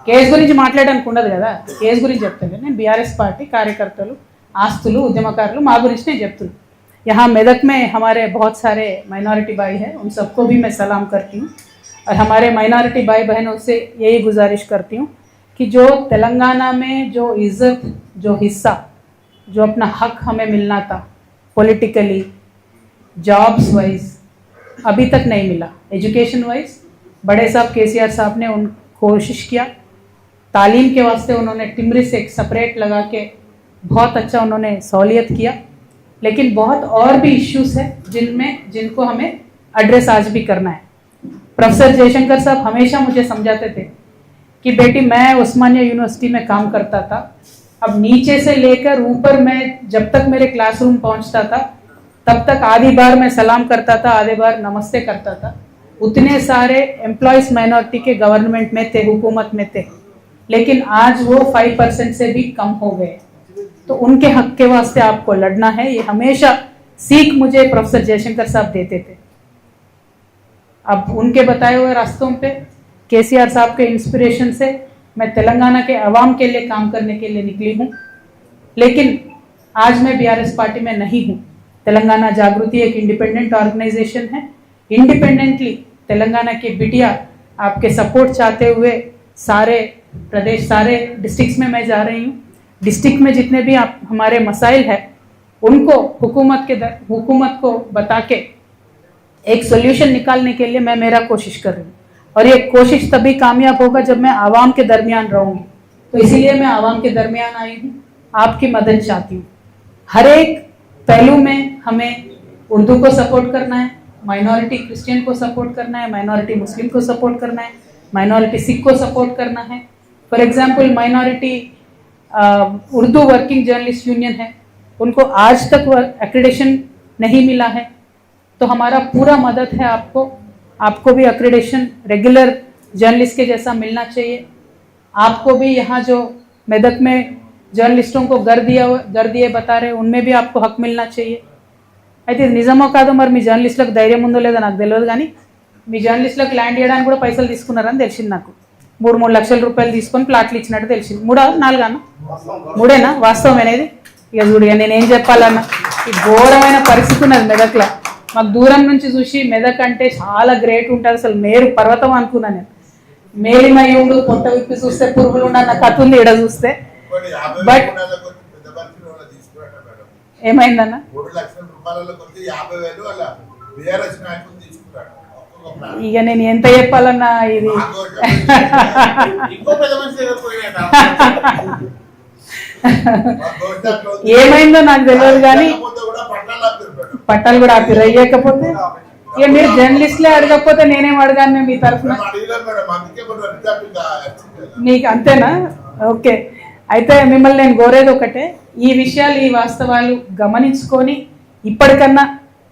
కేసు గురించి మాట్లాడడానికి ఉండదు కదా, కేసు గురించి చెప్తాను. నేను బీఆర్ఎస్ పార్టీ కార్యకర్తలు, ఆస్తులు, ఉద్యమకారులు మా గురించి నేను చెప్తున్నాను. यहाँ मेदक में हमारे बहुत सारे माइनॉरिटी भाई हैं, उन सबको भी मैं सलाम करती हूँ और हमारे माइनॉरिटी भाई बहनों से यही गुजारिश करती हूँ कि जो तेलंगाना में जो इज़्ज़त, जो हिस्सा, जो अपना हक हमें मिलना था पॉलिटिकली, जॉब्स वाइज अभी तक नहीं मिला। एजुकेशन वाइज बड़े साहब केसीआर साहब ने उन कोशिश किया, तालीम के वास्ते उन्होंने टिमरी से एक सेपरेट लगा के बहुत अच्छा उन्होंने सहूलियत किया, लेकिन बहुत और भी इश्यूज है जिनको हमें एड्रेस आज भी करना है। प्रोफेसर जयशंकर साहब हमेशा मुझे समझाते थे कि बेटी मैं उस्मानिया यूनिवर्सिटी में काम करता था, अब नीचे से लेकर ऊपर मैं जब तक मेरे क्लासरूम पहुंचता था तब तक आधी बार मैं सलाम करता था, आधे बार नमस्ते करता था। उतने सारे एम्प्लॉयज माइनॉरिटी के गवर्नमेंट में थे, हुकूमत में थे, लेकिन आज वो 5% से भी कम हो गए। तो उनके हक के वास्ते आपको लड़ना है, ये हमेशा सीख मुझे प्रोफेसर जयशंकर साहब देते थे। अब उनके बताए हुए रास्तों पे, केसीआर साहब के इंस्पिरेशन से मैं तेलंगाना के अवाम के लिए काम करने के लिए निकली हूँ, लेकिन आज मैं बीआरएस पार्टी में नहीं हूँ। तेलंगाना जागृति एक इंडिपेंडेंट ऑर्गेनाइजेशन है, इंडिपेंडेंटली तेलंगाना की बिटिया आपके सपोर्ट चाहते हुए सारे प्रदेश, सारे डिस्ट्रिक्ट्स में मैं जा रही हूँ। डिस्ट्रिक्ट में जितने भी आप हमारे मसाइल है उनको हुकूमत को बता के एक सोल्यूशन निकालने के लिए मैं मेरा कोशिश कर रही हूँ, और ये कोशिश तभी कामयाब होगा जब मैं आवाम के दरमियान रहूँगी। तो इसीलिए मैं आवाम के दरमियान आई हूँ, आपकी मदद चाहती हूँ। हर एक पहलू में हमें उर्दू को सपोर्ट करना है, माइनॉरिटी क्रिश्चियन को सपोर्ट करना है, माइनॉरिटी मुस्लिम को सपोर्ट करना है, माइनॉरिटी सिख को सपोर्ट करना है। For example minority Urdu working journalist union है, उनको आज तक एक्रेडिशन नहीं मिला है, तो हमारा पूरा मदद है आपको भी एक्रेडिशन रेगुलर जर्नलिस्ट के जैसा मिलना चाहिए। आपको भी यहाँ जो मेदक में जर्नलिस्टों को घर दिए बता रहे, उनमें भी आपको हक मिलना चाहिए। అయితే నిజమో కాదో మరి మీ జర్నలిస్టులకు ధైర్యం ఉందో లేదో నాకు తెలియదు, కానీ మీ జర్నలిస్టులకు ల్యాండ్ చేయడానికి కూడా పైసలు తీసుకున్నారని తెలిసింది నాకు. 3 లక్షల రూపాయలు తీసుకొని ప్లాట్లు ఇచ్చినట్టు తెలిసింది. 4 అన్న 3 వాస్తవం అనేది. ఇక చూడు, నేనేం చెప్పాలన్న, ఈ ఘోరమైన పరిస్థితి ఉన్నది మెదక్లో. మాకు దూరం నుంచి చూసి మెదక్ అంటే చాలా గ్రేట్ ఉంటుంది, అసలు మేరు పర్వతం అనుకున్నాను నేను. మేలిమయ్యుండు పొట్ట విప్పి చూస్తే పురుగులు ఉన్న కథ ఉంది ఇక్కడ చూస్తే. బట్ ఏమైందన్న, ఇక నేను ఎంత చెప్పాలన్నా ఇది ఏమైందో నాకు తెలియదు, కానీ పట్టాలు కూడా ఆపి అయ్యకపోతే ఇక మీరు జర్నలిస్ట్లే అడగకపోతే నేనేం అడగాను మీ తరఫున, మీకు అంతేనా? ఓకే, అయితే మిమ్మల్ని నేను కోరేది ఒకటే, ఈ విషయాలు, ఈ వాస్తవాలు గమనించుకొని ఇప్పటికన్నా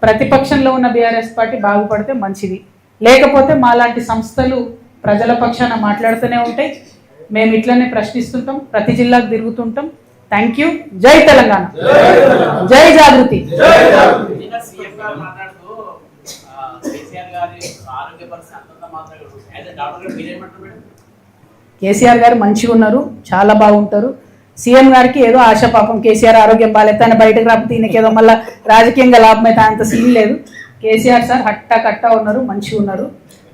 ప్రతిపక్షంలో ఉన్న బీఆర్ఎస్ పార్టీ బాగుపడితే మంచిది. లేకపోతే మాలాంటి సంస్థలు ప్రజల పక్షాన మాట్లాడుతూనే ఉంటాయి, మేము ఇట్లనే ప్రశ్నిస్తుంటాం, ప్రతి జిల్లాకు తిరుగుతుంటాం. Thank you. జై తెలంగాణ, జై జాగృతి. కేసీఆర్ గారు మంచిగా ఉన్నారు, చాలా బాగుంటారు. సీఎం గారికి ఏదో ఆశ, పాపం కేసీఆర్ ఆరోగ్యం బాగాలేదు అని బయటకు రాకపోతే ఈయనకేదో మళ్ళీ రాజకీయంగా లాభం అయితే అంత సీన్ లేదు. కేసీఆర్ సార్ హట్టా కట్టా ఉన్నారు, మంచిగా ఉన్నారు.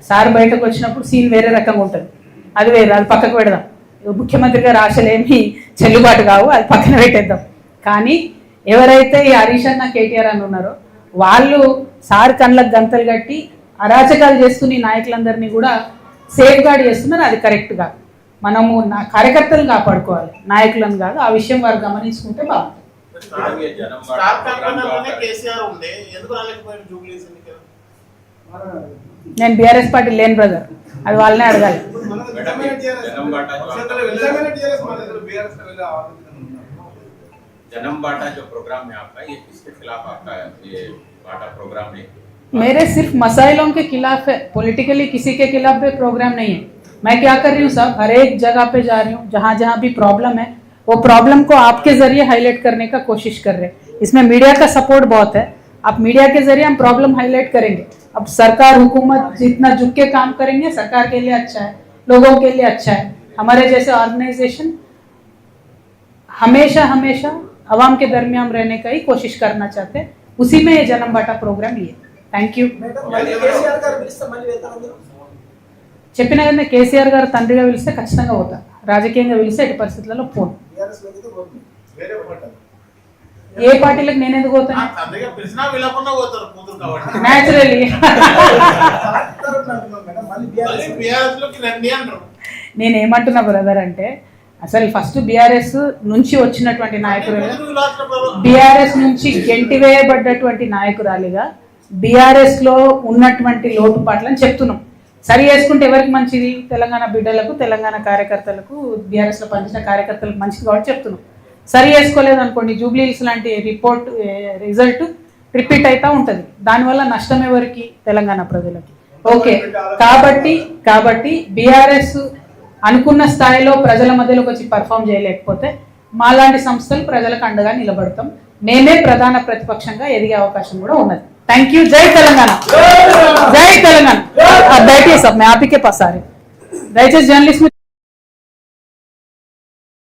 సార్ బయటకు వచ్చినప్పుడు సీన్ వేరే రకంగా ఉంటుంది, అది వేరే, అది పక్కకు పెడదాం. ముఖ్యమంత్రి గారు ఆశలు ఏమి చెల్లుబాటు కావు, అది పక్కన పెట్టేద్దాం. కానీ ఎవరైతే ఈ హరీష్ అన్న, కేటీఆర్ అని ఉన్నారో వాళ్ళు సార్ కళ్ళకు గంతలు కట్టి అరాచకాలు చేస్తున్న ఈ నాయకులందరినీ కూడా సేఫ్ గార్డ్ చేస్తున్నారు. అది కరెక్ట్ కాదు. మనము కార్యకర్తలను కాపాడుకోవాలి, నాయకులను కాదు. ఆ విషయం వారు గమనించుకుంటే బాగుంటుంది. నేను బీఆర్ఎస్ పార్టీ లేని బ్రదర్, అది వాళ్ళనే అడగాలి. जन्म बांटा जो प्रोग्राम है आपका, ये किसके खिलाफ आपका ये बांटा प्रोग्राम है? मेरे सिर्फ मसाइलों के खिलाफ है, पॉलिटिकली किसी के खिलाफ भी प्रोग्राम नहीं है। मैं क्या कर रही हूँ साहब, हर एक जगह पे जा रही हूँ, जहाँ जहाँ भी प्रॉब्लम है वो प्रॉब्लम को आपके जरिए हाईलाइट करने का कोशिश कर रहे हैं. इसमें मीडिया का सपोर्ट बहुत है. आप मीडिया के जरिए हम प्रॉब्लम हाईलाइट करेंगे. अब सरकार हुकूमत जितना झुक के काम करेंगे सरकार के लिए अच्छा है, लोगों के लिए अच्छा है. हमारे जैसे ऑर्गेनाइजेशन हमेशा हमेशा आवाम के दरमियान रहने का ही कोशिश करना चाहते हैं. उसी में ये जन्म बाटा प्रोग्राम ही है. Thank you. చెప్పిన కదా, కేసీఆర్ గారు తండ్రిగా పిలిస్తే ఖచ్చితంగా పోతా, రాజకీయంగా పిలిస్తే ఎట్టి పరిస్థితులలో పోను. ఏ పార్టీలకు నేను ఎందుకు పోతాను? న్యాచురల్లీ నేనేమంటున్నా బ్రదర్ అంటే, అసలు ఫస్ట్ బీఆర్ఎస్ నుంచి వచ్చినటువంటి నాయకురాలు, బీఆర్ఎస్ నుంచి గెంటివేయబడ్డటువంటి నాయకురాలిగా బీఆర్ఎస్ లో ఉన్నటువంటి లోటుపాట్లను చెప్తున్నాం. సరి చేసుకుంటే ఎవరికి మంచిది? తెలంగాణ బిడ్డలకు, తెలంగాణ కార్యకర్తలకు, బీఆర్ఎస్ లో పనిచేసిన కార్యకర్తలకు మంచిది కాబట్టి చెప్తున్నాం. సరి చేసుకోలేదు అనుకోండి, జూబ్లీహిల్స్ లాంటి రిజల్ట్ రిపీట్ అవుతూ ఉంటుంది. దానివల్ల నష్టం ఎవరికి? తెలంగాణ ప్రజలకి. ఓకే, కాబట్టి బీఆర్ఎస్ అనుకున్న స్థాయిలో ప్రజల మధ్యలోకి వచ్చి పర్ఫామ్ చేయలేకపోతే మాలాంటి సంస్థలు ప్రజలకు అండగా నిలబడతాం. మేమే ప్రధాన ప్రతిపక్షంగా ఎదిగే అవకాశం కూడా ఉన్నది. Thank you. जय तेलंगाना, जय तेलंगाना. आप बैठिए सब, मैं आप ही के पास आ रही. दयచేసి जर्नलिस्ट